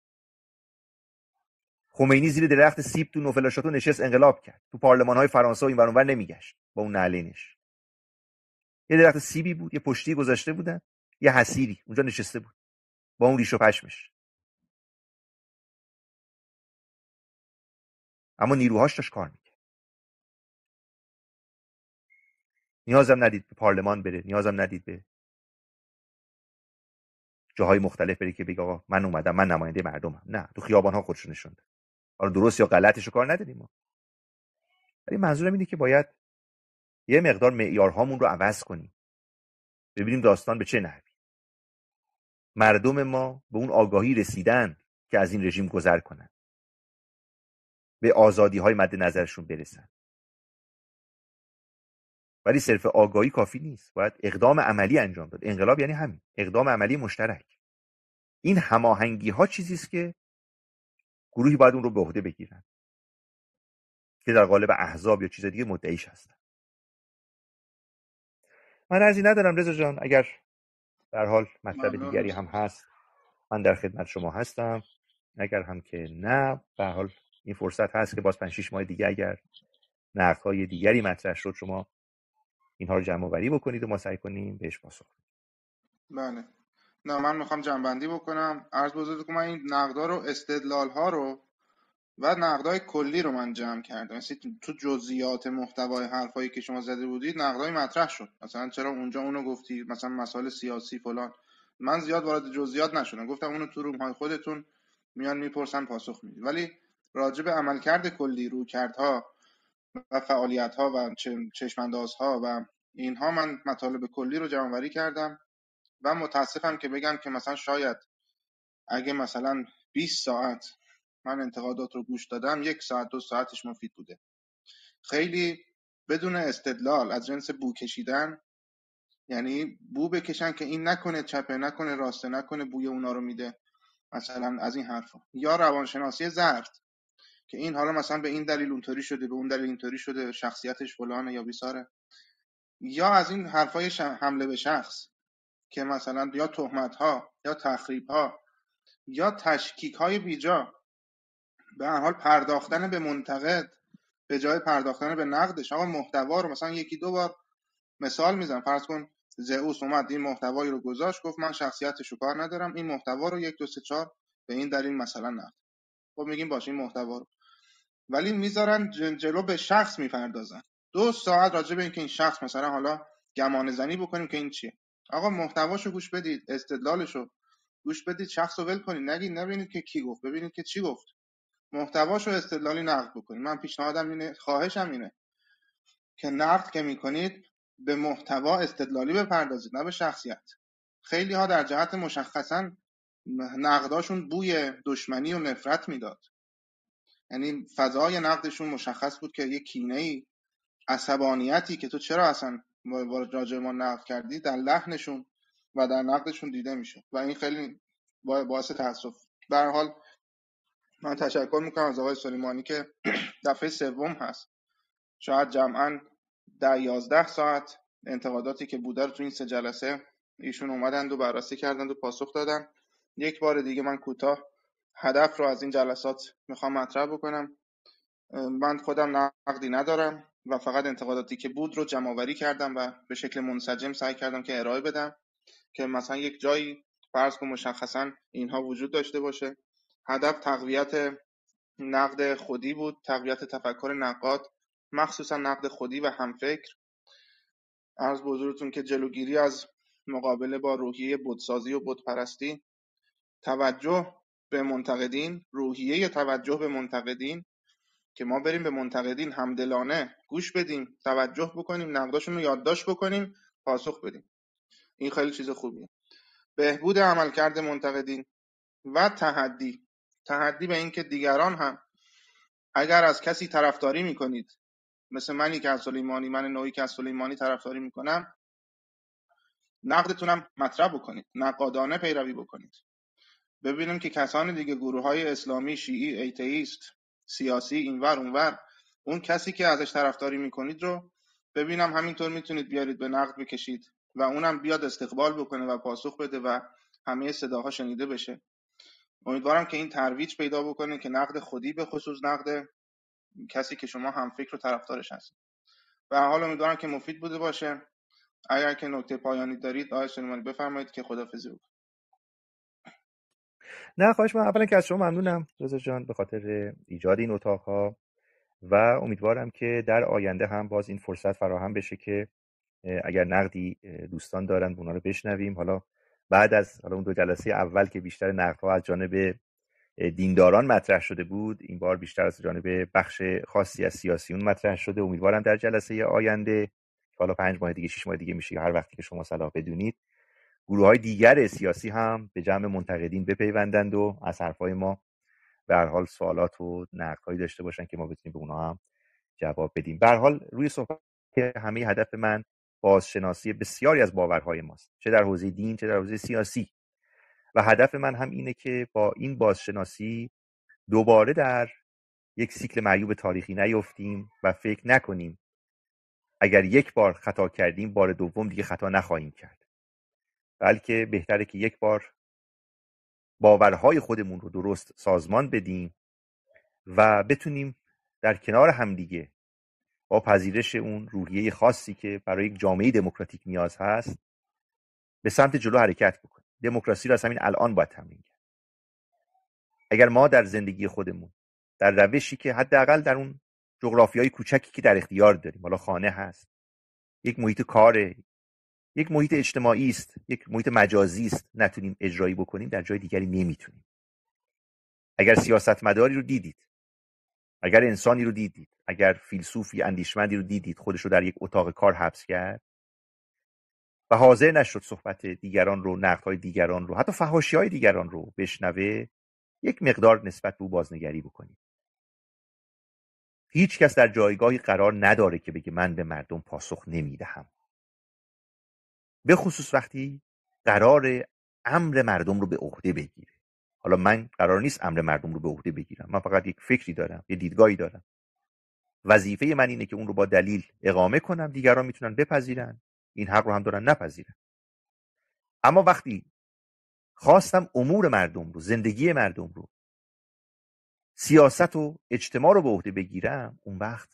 خمینی زیر درخت سیب تو نوفلاشاتو نشست انقلاب کرد. تو پارلمان‌های فرانسه و این ور اونور نمیگشت با اون نعلینش. یه درخت سیبی بود، یه پشتی گذاشته بودن، یه حسیری اونجا نشسته بود با اون ریش و پشمش. اما نیروهاش داشت کار میکرد. نیازم ندید به پارلمان بره، نیازم ندید به جاهای مختلف بره که بگه آقا من اومدم، من نماینده مردمم. نه، تو خیابان‌ها خودش نشون داد. حالا درست یا غلطشو کار نداریم ما. ولی منظورم اینه که باید یه مقدار معیارهامون رو عوض کنیم. ببینیم داستان به چه نحوی. مردم ما به اون آگاهی رسیدن که از این رژیم گذر کنن، به آزادی‌های مد نظرشون برسن. ولی صرف آگاهی کافی نیست، باید اقدام عملی انجام داد. انقلاب یعنی همین، اقدام عملی مشترک. این هماهنگی‌ها چیزی است که گروهی باید اون رو به عهده بگیرن که در قالب احزاب یا چیز دیگه مدعیش هستن. من عرضی ندارم رضا جان، اگر در حال مطلب دیگری هم هست من در خدمت شما هستم، اگر هم که نه به حال این فرصت هست که باز 5-6 ماه دیگه اگر نقدهای دیگری مطرح شد شما اینها رو جمع آوری بکنید و ما سعی کنیم بهش پاسخ بدیم. بله. نه من میخوام جنبندی بکنم. عرض بزرگتون من این نقدا رو، استدلال ها رو و نقدای کلی رو من جمع کردم. مثلا تو جزئیات محتوای حرفایی که شما زده بودید نقدای مطرح شد، مثلا چرا اونجا اونو گفتی، مثلا مسائل سیاسی فلان. من زیاد وارد جزئیات نشدم، گفتم اونو تو روم های خودتون میان میپرسن پاسخ میدید. ولی راجع به عملکرد کلی، رویکردها و فعالیت‌ها و چشم‌اندازها و اینها من مطالب کلی رو جمع‌آوری کردم و متاسفم که بگم که مثلا شاید اگه مثلا 20 ساعت من انتقادات رو گوش دادم، 1 ساعت 2 ساعتش مفید بوده. خیلی بدون استدلال از جنس بو کشیدن، یعنی بو بکشن که این نکنه چپه، نکنه راسته، نکنه بوی اونا رو میده، مثلا از این حرفا. یا روانشناسی زرد که این حالا مثلا به این دلیل اونطوری شده، به اون دلیل اینطوری شده، شخصیتش فلانه یا بیساره. یا از این حرفای حمله به شخص که مثلا یا تهمت‌ها یا تخریب‌ها یا تشکیک‌های بیجا، به هر حال پرداختن به منتقد به جای پرداختن به نقدش. آقا محتوا رو مثلا 1-2 بار مثال میزنم، فرض کن زئوس اومد این محتوایی رو گذاشت، گفت من شخصیتش رو کار ندارم، این محتوا رو 1 2 3 4 به این دلیل مثلا نقد. خب میگیم باشه این محتوا رو، ولی میذارن جلو به شخص میپردازن. 2 ساعت راجع به اینکه این شخص مثلا حالا گمان زنی بکنیم که این چیه. آقا محتواشو گوش بدید، استدلالشو گوش بدید، شخصو ول کنید، نگید نبینید که کی گفت، ببینید که چی گفت. محتواشو استدلالی نقد بکنید. من پیشنهادم اینه، خواهشم اینه که نقد که میکنید به محتوا استدلالی بپردازید، نه به شخصیت. خیلی ها در جهت مشخصا نقداشون بوی دشمنی و نفرت میداد، یعنی فضای نقدشون مشخص بود که یه کینه‌ای، عصبانیتی که تو چرا اصلا راجع ما نقد کردی در لحنشون و در نقدشون دیده میشه و این خیلی باعث تاسف. به هر حال من تشکر میکنم از آقای سلیمانی که دفعه سوم هست شاید جمعاً 10-11 ساعت انتقاداتی که بوده رو تو این 3 جلسه ایشون اومدند و بررسی کردند و پاسخ دادن. یک بار دیگه من کوتاه هدف رو از این جلسات میخوام مطرح بکنم. من خودم نقدی ندارم و فقط انتقاداتی که بود رو جمع‌آوری کردم و به شکل منسجم سعی کردم که ارائه بدم که مثلا یک جایی فرض کن مشخصا اینها وجود داشته باشه. هدف تقویت نقد خودی بود، تقویت تفکر نقاد، مخصوصا نقد خودی و همفکر. عرض به حضورتون که جلوگیری از مقابله با روحیه بتسازی و بتپرستی، توجه به منتقدین، روحیه توجه به منتقدین، که ما بریم به منتقدین همدلانه گوش بدیم، توجه بکنیم، نقداشون رو یادداشت بکنیم، پاسخ بدیم. این خیلی چیز خوبیه. بهبود عملکرد منتقدین و تحدی به این که دیگران هم اگر از کسی طرفداری میکنید، مثل منی که از سلیمانی، من نوعی که از سلیمانی طرفداری میکنم، نقدتونم مطرح بکنید، نقادانه پیروی بکنید. ببینیم که کسان دیگه، گروه های اسلامی، شیعی، ایتئیست، سیاسی، اینور اونور، اون کسی که ازش طرفداری میکنید رو ببینم همینطور میتونید بیارید به نقد بکشید و اونم بیاد استقبال بکنه و پاسخ بده و همه صداها شنیده بشه. امیدوارم که این ترویج پیدا بکنه که نقد خودی، به خصوص نقد کسی که شما هم فکر و طرفدارش هستید. به هر حال امیدوارم که مفید بوده باشه. اگر که نکته پایانی دارید آقای سلیمانی بفرمایید که خداحافظی بکنید. نه خواهش من اولا که از شما ممنونم رضا جان به خاطر ایجاد این اتاقها و امیدوارم که در آینده هم باز این فرصت فراهم بشه که اگر نقدی دوستان دارن اونا رو بشنویم. حالا بعد از اون دو جلسه اول که بیشتر نقدها از جانب دینداران مطرح شده بود، این بار بیشتر از جانب بخش خاصی از سیاسیون مطرح شده. امیدوارم در جلسه آینده، حالا 5 ماه دیگه 6 ماه دیگه میشه یا هر وقتی که شما صلاح بدونید، گروه‌های دیگر سیاسی هم به جمع منتقدین بپیوندند و از حرفای ما به هر حال سوالات و نقدهایی داشته باشن که ما بتونیم به اونها هم جواب بدیم. به هر حال روی صحبت که همه هدف من بازشناسی بسیاری از باورهای ماست، چه در حوزه دین چه در حوزه سیاسی، و هدف من هم اینه که با این بازشناسی دوباره در یک سیکل معیوب تاریخی نیفتیم و فکر نکنیم اگر یک بار خطا کردیم بار دوم دیگه خطا نخواهیم کرد، بلکه بهتره که یک بار باورهای خودمون رو درست سازمان بدیم و بتونیم در کنار همدیگه با پذیرش اون روحیه خاصی که برای یک جامعه دموکراتیک نیاز هست به سمت جلو حرکت بکنیم. دموکراسی رو از همین الان باید تمرین کرد. اگر ما در زندگی خودمون در روشی که حداقل در اون جغرافیای کوچکی که در اختیار داریم، حالا خانه هست، یک محیط کاره، یک محیط اجتماعی است، یک محیط مجازی است، نتونیم اجرایی بکنیم، در جای دیگری نمیتونیم. اگر سیاستمداری رو دیدید، اگر انسانی رو دیدید، اگر فیلسوفی اندیشمندی رو دیدید خودش رو در یک اتاق کار حبس کرد و حاضر نشد صحبت دیگران رو، نقدهای دیگران رو، حتی فحاشی‌های دیگران رو بشنوه، یک مقدار نسبت به او بازنگری بکنید. هیچ کس در جایگاهی قرار نداره که بگه من به مردم پاسخ نمیدهم، به خصوص وقتی قرار امر مردم رو به عهده بگیره. حالا من قرار نیست امر مردم رو به عهده بگیرم، من فقط یک فکری دارم، یک دیدگاهی دارم. وظیفه من اینه که اون رو با دلیل اقامه کنم، دیگران میتونن بپذیرن، این حق رو هم دارن نپذیرن. اما وقتی خواستم امور مردم رو، زندگی مردم رو، سیاست و اجتماع رو به عهده بگیرم، اون وقت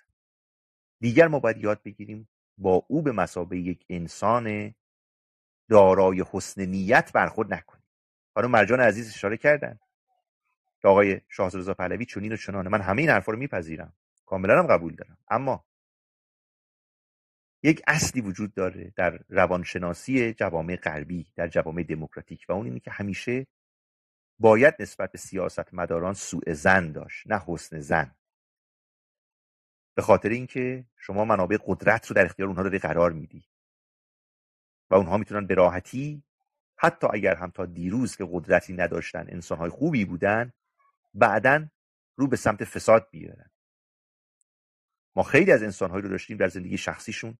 دیگر ما باید یاد بگیریم با او به مثابه یک انسان دارای حسن نیت برخورد نکنیم. خانم مرجان عزیز اشاره کردن که آقای شاهزاده رضا پهلوی چنین و چنانه. من همه این حرفا رو میپذیرم، کاملا هم قبول دارم، اما یک اصلی وجود داره در روانشناسی جوامع غربی، در جوامع دموکراتیک، و اون اینه که همیشه باید نسبت به سیاستمداران سوء ظن داشت، نه حسن ظن. به خاطر اینکه شما منابع قدرت رو در اختیار اونها داری قرار میدی و اونها میتونن به راحتی، حتی اگر هم تا دیروز که قدرتی نداشتن انسانهای خوبی بودن، بعدن رو به سمت فساد بیارن. ما خیلی از انسانهایی رو داشتیم در زندگی شخصیشون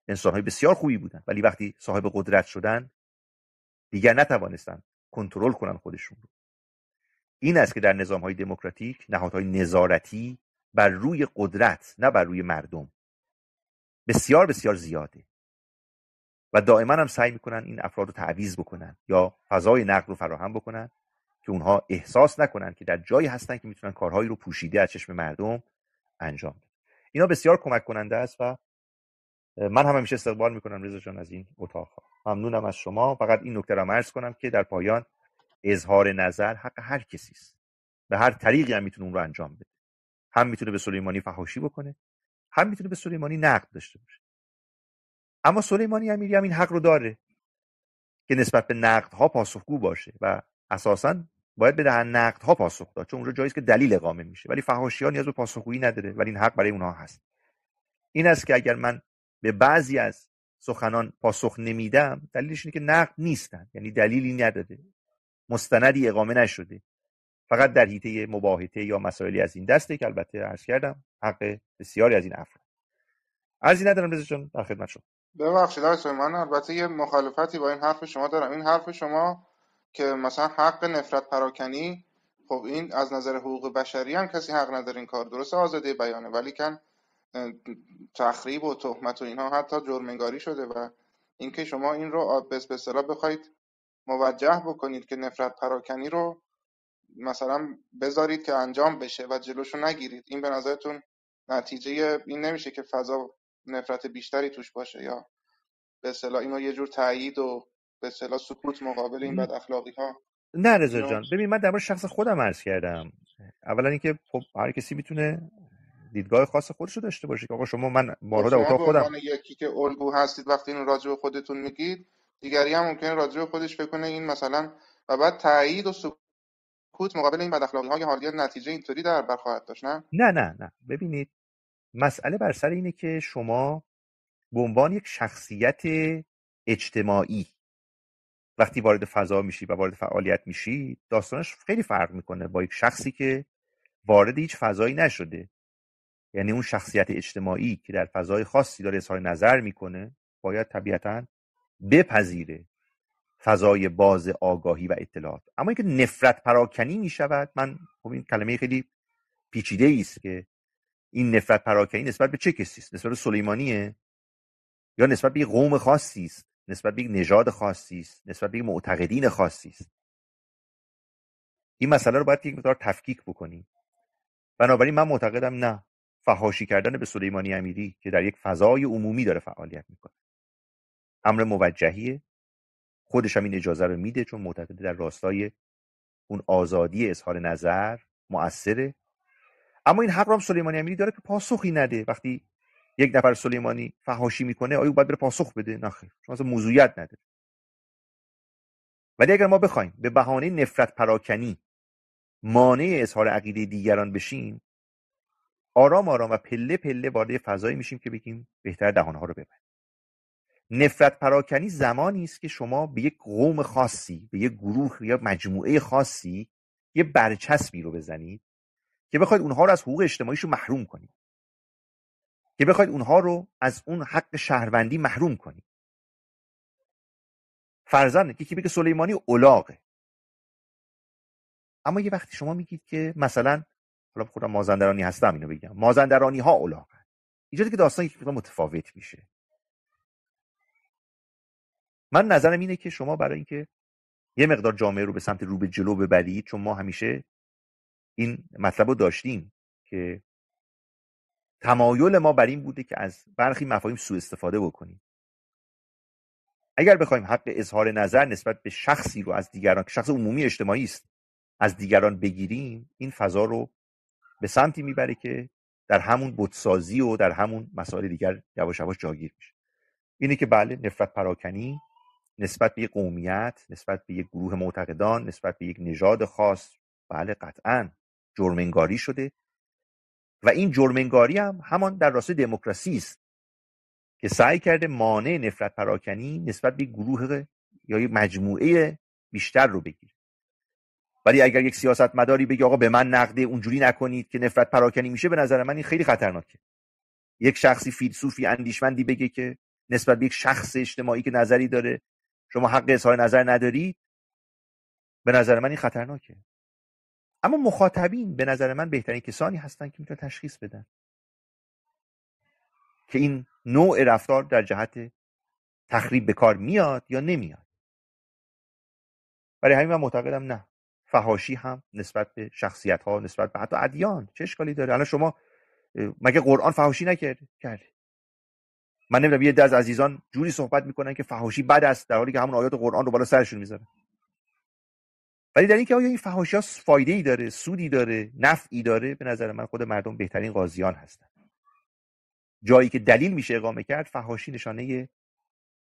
انسانهای بسیار خوبی بودن، ولی وقتی صاحب قدرت شدن دیگر نتوانستن کنترل کنن خودشون رو. این است که در نظامهای دموکراتیک نهادهای نظارتی بر روی قدرت، نه بر روی مردم، بسیار بسیار زیاده و دائما هم سعی میکنن این افراد رو تعویض بکنن یا فضای نقد رو فراهم بکنن که اونها احساس نکنن که در جایی هستن که میتونن کارهایی رو پوشیده از چشم مردم انجام داد. اینا بسیار کمک کننده است و من هم همیشه استقبال میکنم رضا جان از این اتاق‌ها. ممنونم از شما. فقط این نکته را عرض کنم که در پایان اظهار نظر حق هر کسی است. به هر طریقی هم میتونه اون رو انجام بده. هم میتونه به سلیمانی فحاشی بکنه، هم میتونه به سلیمانی نقد داشته باشه. اما سلیمانی امیری هم این حق رو داره که نسبت به نقدها پاسخگو باشه و اساساً باید به نقدها پاسخ داد، چون اونجا جایی است که دلیل اقامه میشه. ولی فحاشی‌ها نیاز به پاسخگویی نداره، ولی این حق برای اونها هست. این است که اگر من به بعضی از سخنان پاسخ نمیدم، دلیلش اینه که نقد نیستن، یعنی دلیلی نداده، مستندی اقامه نشده، فقط در حیطه مباهته یا مسائلی از این دسته که البته عرض کردم حق بسیاری از این افراد. عرضی ندارم رضا جان، در خدمت شما. ببخشید آقای سلیمانی، البته یه مخالفتی با این حرف شما دارم. این حرف شما که مثلا حق نفرت پراکنی، خب این از نظر حقوق بشری هم کسی حق نداره این کار، درسته آزادی بیانه، ولی کن تخریب و تهمت و اینها حتی جرم‌انگاری شده و اینکه شما این رو به اصطلاح بخواید موجه بکنید که نفرت پراکنی رو مثلا بذارید که انجام بشه و جلوشو نگیرید، این به نظرتون نتیجه این نمیشه که فضا نفرت بیشتری توش باشه، یا به اصطلاح اینو یه جور تایید و به اصطلاح سکوت مقابل این بد اخلاقی ها؟ نه رضا اینو جان، ببین من در مورد شخص خودم عرض کردم. اولا اینکه خب هر کسی میتونه دیدگاه خاص خودش رو داشته باشه که آقا شما، من خب بارها در شما اتاق به خودم. عنوان یکی که الگو هستید وقتی اینو راجع به خودتون میگید، دیگری هم ممکنه راجع به خودش فکر کنه این مثلا، و بعد تایید و سکوت مقابل این بد اخلاقی ها حالیت نتیجه اینطوری در بر خواهد داشت. نه نه ببینید، مسئله بر سر اینه که شما به عنوان یک شخصیت اجتماعی وقتی وارد فضا میشی و وارد فعالیت میشی، داستانش خیلی فرق میکنه با یک شخصی که وارد هیچ فضایی نشده. یعنی اون شخصیت اجتماعی که در فضای خاصی داره اظهار نظر میکنه، باید طبیعتاً بپذیره فضای باز آگاهی و اطلاعات. اما اینکه نفرت پراکنی میشود، من خب این کلمه خیلی پیچیده است که این نفرت پراکنی نسبت به چه کسی است؟ نسبت به سلیمانیه یا نسبت به یک قوم خاصی است، نسبت به یک نژاد خاصی است، نسبت به یک معتقدین خاصی است؟ این مسئله رو باید یک مقدار تفکیک بکنیم. بنابراین من معتقدم نه، فحاشی کردن به سلیمانی امیری که در یک فضای عمومی داره فعالیت میکنه امر موجهیه، خودش هم این اجازه رو میده چون معتقد در راستای اون آزادی اظهار نظر مؤثره. اما این حق رو هم سلیمانی امیری داره که پاسخی نده. وقتی یک نفر سلیمانی فحاشی میکنه، آیا باید بره پاسخ بده؟ نه خیر، چون اصلا موضوعیت نداره. ولی اگر ما بخوایم به بهانه نفرت پراکنی مانع اظهار عقیده دیگران بشیم، آرام آرام و پله پله وارد فضایی میشیم که بگیم بهتر دهانها رو ببند. نفرت پراکنی زمانی است که شما به یک قوم خاصی، به یک گروه یا مجموعه خاصی یه برچسبی رو بزنید که بخواید اونها رو از حقوق اجتماعیشون محروم کنید، که بخواید اونها رو از اون حق شهروندی محروم کنید. فرضاً یکی بگه سلیمانی الاغه، اما یه وقتی شما میگید که مثلا، حالا خودم مازندرانی هستم اینو بگم، مازندرانی ها الاغن، اینجا که داستان یک متفاوت میشه. من نظرم اینه که شما برای اینکه یه مقدار جامعه رو به سمت رو به جلو ببرید، چون ما همیشه این مطلب رو داشتیم که تمایل ما بر این بوده که از برخی مفاهیم سوء استفاده بکنیم. اگر بخوایم حق اظهار نظر نسبت به شخصی رو از دیگران که شخص عمومی اجتماعی است از دیگران بگیریم، این فضا رو به سمتی میبره که در همون بتسازی و در همون مسائل دیگر یواش یواش جاگیر میشه. اینه که بله، نفرت پراکنی نسبت به یک قومیت، نسبت به یک گروه معتقدان، نسبت به یک نژاد خاص، بله قطعاً جرم‌انگاری شده و این جرم‌انگاری هم همان در راستای دموکراسی است که سعی کرده مانع نفرت پراکنی نسبت به یک گروه یا یک مجموعه بیشتر رو بگیره. ولی اگر یک سیاستمداری بگه آقا به من نقده، اونجوری نکنید که نفرت پراکنی میشه، به نظر من این خیلی خطرناکه. یک شخصی فیلسوفی اندیشمندی بگه که نسبت به یک شخص اجتماعی که نظری داره شما حق اظهار نظر ندارید، به نظر من این خطرناکه. اما مخاطبین به نظر من بهترین کسانی هستن که میتونن تشخیص بدن که این نوع رفتار در جهت تخریب به کار میاد یا نمیاد. برای همین من معتقدم نه، فحاشی هم نسبت به شخصیت ها، نسبت به حتی ادیان چه اشکالی داره؟ الان شما مگه قرآن فحاشی نکرده؟ کرده. من نمیدونم یه عده از عزیزان جوری صحبت میکنن که فحاشی بد است، در حالی که همون آیات قرآن رو بالا سرشون میذارن. ولی در این که آیا این فحاشی ها فایده ای داره، سودی داره، نفعی داره، به نظر من خود مردم بهترین قاضیان هستن. جایی که دلیل میشه اقامه کرد، فحاشی نشانه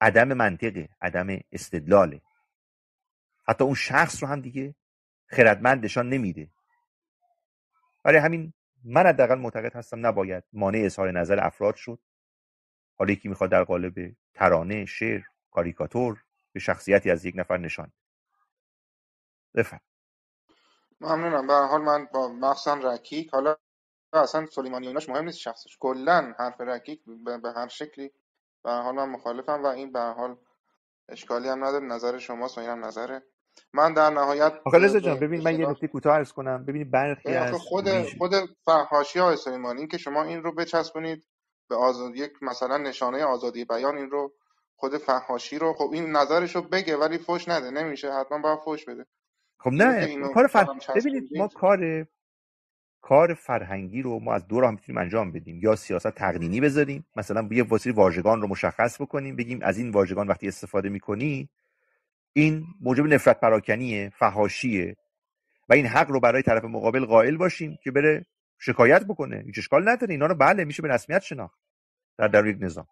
عدم منطقه، عدم استدلاله. حتی اون شخص رو هم دیگه خردمند نشان نمیده. برای همین من حداقل معتقد هستم نباید مانع اظهار نظر افراد شد. حالا یکی میخواد در قالب ترانه، شعر، کاریکاتور به شخصیتی از یک نفر نشان بفهم. ممنونم. به هر حال من با مخصوصا رکیک، حالا اصلا سلیمانی و ایناش مهم نیست، شخصش کلا حرف رکیک به هر شکلی به هر حال من مخالفم و این به هر حال اشکالی هم نداره. نظر شماست و اینم نظره. من در نهایت آخه رضا جان به ببین، من یه نکته کوتاه عرض کنم. ببینید برخی آخه از خود فحاشی های سلیمانی، این که شما این رو بچسبونید به آزادی، یک مثلا نشانه آزادی بیان، این رو خود فحاشی رو، خب این نظرش رو بگه ولی فوش نده، نمیشه، حتما باید فوش بده. خب اینو که نه اینو کار فهم ببینید ما چسبوندید. کار فرهنگی رو ما از دو راه میتونیم انجام بدیم. یا سیاست تقنینی بذاریم، مثلا یه وسیله واژگان رو مشخص بکنیم، بگیم از این واژگان وقتی استفاده میکنی این موجب نفرت پراکنیه، فحاشیه، و این حق رو برای طرف مقابل قائل باشیم که بره شکایت بکنه. هیچ اشکال نداره، اینا رو بله میشه به رسمیت شناخت در یک نظام.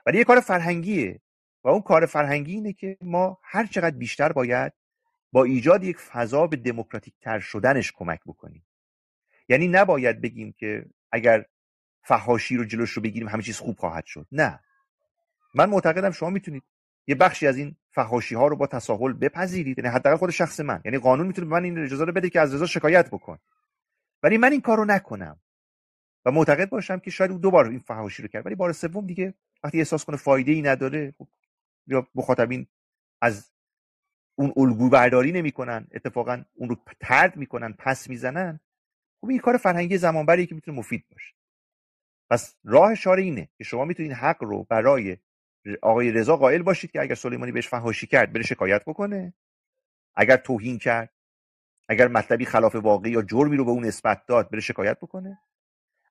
ولی یه کار فرهنگیه و اون کار فرهنگی اینه که ما هر چقدر بیشتر باید با ایجاد یک فضا به دموکراتیک تر شدنش کمک بکنیم. یعنی نباید بگیم که اگر فحاشی رو جلوش رو بگیریم همه چیز خوب خواهد شد. نه، من معتقدم شما میتونید یه بخشی از این فحاشی ها رو با تساهل بپذیرید، یعنی حداقل خود شخص من، یعنی قانون میتونه به من این اجازه رو بده که از رضا شکایت بکن، ولی من این کارو نکنم و معتقد باشم که شاید او دوبار این فحاشی رو کرد، ولی بار سوم دیگه وقتی احساس کنه فایده ای نداره یا مخاطبین از اون الگو برداری نمیکنن، اتفاقا اون رو طرد میکنن، پس میزنن، خب این کار فرهنگی زمانبریه که میتونه مفید باشه. پس راه اشاره اینه که شما میتونید حق رو برای آقای رضا قائل باشید که اگر سلیمانی بهش فحاشی کرد بره شکایت بکنه، اگر توهین کرد، اگر مطلبی خلاف واقعی یا جرمی رو به اون نسبت داد بره شکایت بکنه.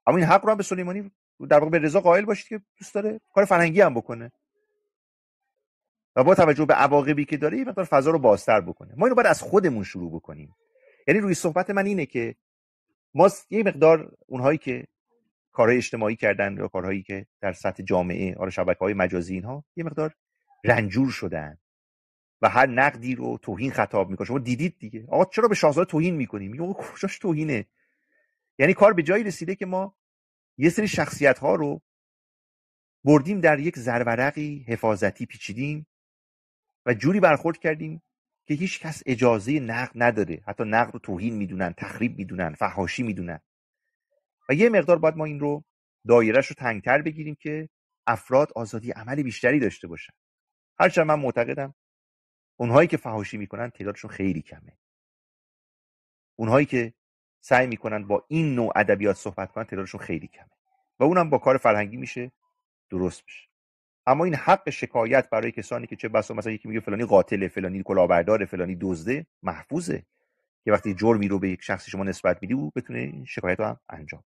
اما این حق رو هم به سلیمانی در واقع به رضا قائل باشید که دوست داره کار فرهنگی هم بکنه و با توجه به عواقبی که داره یه مقدار فضا رو بازتر بکنه. ما اینو باید از خودمون شروع بکنیم. یعنی روی صحبت من اینه که ما یه مقدار اونهایی که کارهای اجتماعی کردن یا کارهایی که در سطح جامعه، آره شبکه‌های مجازی، اینها یه مقدار رنجور شدن و هر نقدی رو توهین خطاب میکنه. شما دیدید دیگه، آقا چرا به شاهزاده توهین میکنیم؟ میگه آقا کجاش توهینه؟ یعنی کار به جایی رسیده که ما یه سری شخصیت ها رو بردیم در یک زرورقی حفاظتی پیچیدیم و جوری برخورد کردیم که هیچ کس اجازه نقد نداره. حتی نقد رو توهین میدونن، تخریب میدونن، فحاشی میدونن. و یه مقدار باید ما این رو دایره‌اش رو تنگتر بگیریم که افراد آزادی عمل بیشتری داشته باشن. هرچند من معتقدم اونهایی که فحاشی میکنن تعدادشون خیلی کمه. اونهایی که سعی میکنن با این نوع ادبیات صحبت کنن تعدادشون خیلی کمه و اونم با کار فرهنگی میشه درست بشه. اما این حق شکایت برای کسانی که چه بسا مثلا یکی میگه فلانی قاتله، فلانی کلاهبردار، فلانی دزده، محفوظه که وقتی جرمی رو به یک شخصی شما نسبت میدی او بتونه این شکایت رو هم انجام.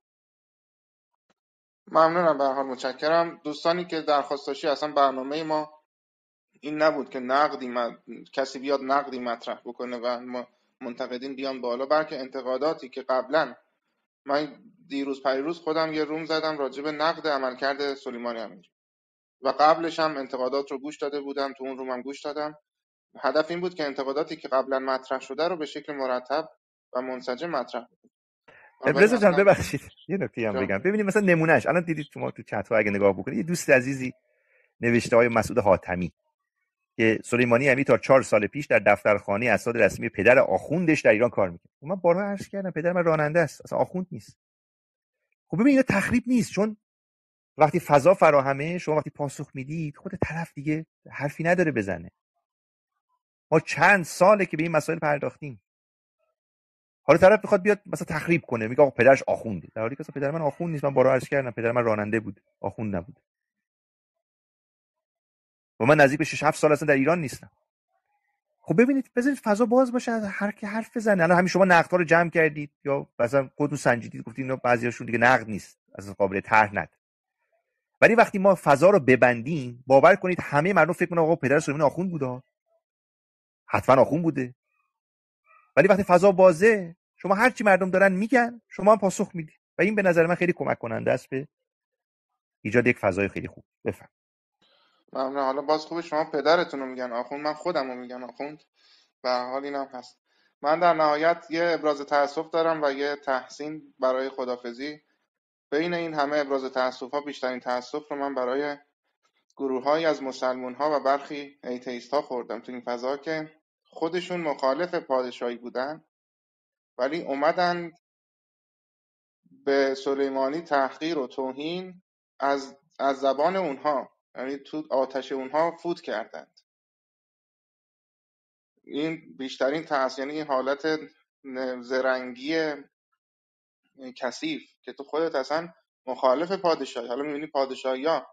ممنونم. به هر حال متشکرم. دوستانی که درخواست داشتی، اصلا برنامه ما این نبود که کسی بیاد نقدی مطرح بکنه و ما منتقدین بیان بالا، بلکه انتقاداتی که قبلا، من دیروز پریروز خودم یه روم زدم راجع به نقد عملکرد سلیمانی امیری و قبلش هم انتقادات رو گوش داده بودم، تو اون رومم گوش دادم. هدف این بود که انتقاداتی که قبلا مطرح شده رو به شکل مرتب و منسجم مطرح کنم. بنابراین رضا جان اصلا ببخشید یه نکته هم بگم. ببینید مثلا نمونهش الان دیدید شما تو چت ها اگه نگاه بکنید، یه دوست عزیزی نوشته های مسعود حاتمی که سلیمانی امیری تا 4 سال پیش در دفترخانه اسناد رسمی پدر آخوندش در ایران کار میکنه. من بارها عرض کردم پدر من راننده است، اصلا آخوند نیست. خب ببین اینا تخریب نیست، چون وقتی فضا فراهمه شما وقتی پاسخ میدید خود طرف دیگه حرفی نداره بزنه. ما چند ساله که به این مسائل پرداختیم. حالا طرف میخواد بیاد مثلا تخریب کنه، میگه آقا پدرش آخونده، در حالی که پدر من آخوند نیست. من بارها عرض کردم پدر من راننده بود، آخوند نبود. و من نزدیک به 6-7 سال اصلا در ایران نیستم. خب ببینید بذارید فضا باز باشه، از هر کی حرف بزنه. الان همین شما نقدها رو جمع کردید یا مثلا خودتون سنجیدید گفتید اینا بعضیاشون دیگه نقد نیست، اصلا قابل طرح نداره. ولی وقتی ما فضا رو ببندیم، باور کنید همه مردم فکر کنن آقا پدر سلیمانی آخوند بوده، حتما آخوند بوده. ولی وقتی فضا بازه، شما هر چی مردم دارن میگن شما هم پاسخ میدید و این به نظر من خیلی کمک کننده است به ایجاد یک فضای خیلی خوب. بفهم. ممنون. حالا باز خوبه شما پدرتون رو میگن آخوند، من خودم رو میگن آخوند. به هر حال اینم هست. من در نهایت یه ابراز تأسف دارم و یه تحسین برای خدافزی. بین این همه ابراز تأسف ها بیشترین تأسف رو من برای گروه‌هایی از مسلمان‌ها و برخی ایتئیست‌ها خوردم تو این فضا که خودشون مخالف پادشاهی بودن ولی اومدن به سلیمانی تحقیر و توهین از زبان اونها، یعنی تو آتش اونها فوت کردند. این بیشترین یعنی این حالت زرنگی کثیف که تو خودت اصلا مخالف پادشاهی، حالا می‌بینی پادشاهی‌ها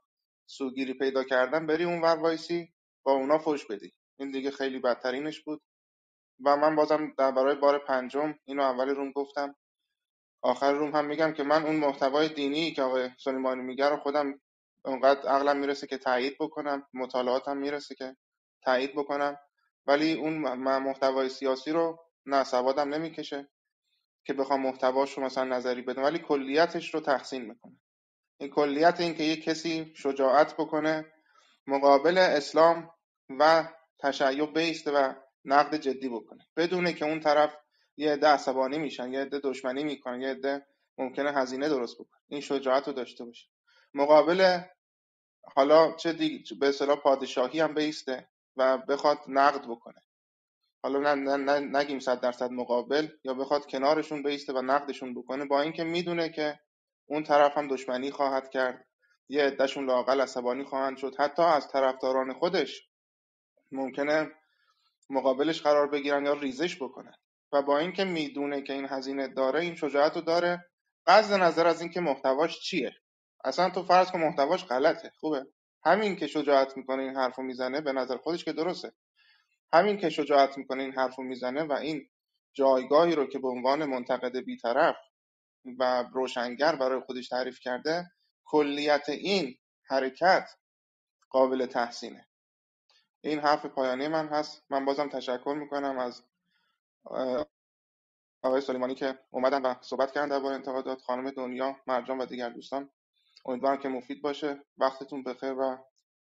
سوگیری پیدا کردن بری اون ور وایسی با اونا فوش بدی. این دیگه خیلی بدترینش بود. و من بازم برای بار پنجم اینو اول روم گفتم، آخر روم هم میگم که من اون محتوای دینی که آقای سلیمانی میگه رو خودم اونقدر عقلم میرسه که تایید بکنم، مطالعاتم میرسه که تایید بکنم، ولی اون محتوای سیاسی رو نه، سوادم نمیکشه که بخوام محتواش رو مثلا نظری بدم، ولی کلیتش رو تحسین میکنم. این کلیت این که یک کسی شجاعت بکنه مقابل اسلام و تشیع بیسته و نقد جدی بکنه، بدونه که اون طرف یه عده عصبانی میشن، یه عده دشمنی میکنن، یه عده ممکنه هزینه درست بکنه. این شجاعت رو داشته باشه مقابل، حالا چه به اصطلاح پادشاهی هم بیسته و بخواد نقد بکنه، حالا نگیم 100% مقابل، یا بخواد کنارشون بیسته و نقدشون بکنه، با اینکه میدونه که اون طرف هم دشمنی خواهد کرد، یه عدهشون لااقل عصبانی خواهند شد، حتی از طرفداران خودش ممکنه مقابلش قرار بگیرن یا ریزش بکنن، و با اینکه میدونه که این هزینه داره، این شجاعت رو داره، غض نظر از اینکه محتواش چیه. اصلا تو فرض کن محتواش غلطه، خوبه، همین که شجاعت میکنه این حرفو میزنه، به نظر خودش که درسته، همین که شجاعت میکنه این حرفو میزنه و این جایگاهی رو که به عنوان منتقد بیطرف و روشنگر برای خودش تعریف کرده، کلیت این حرکت قابل تحسینه. این حرف پایانی من هست. من بازم تشکر میکنم از آقای سلیمانی که اومدن و صحبت کردن درباره انتقادات، خانم دنیا، مرجان و دیگر دوستان. امیدوارم که مفید باشه. وقتتون بخیر و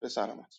به سلامت.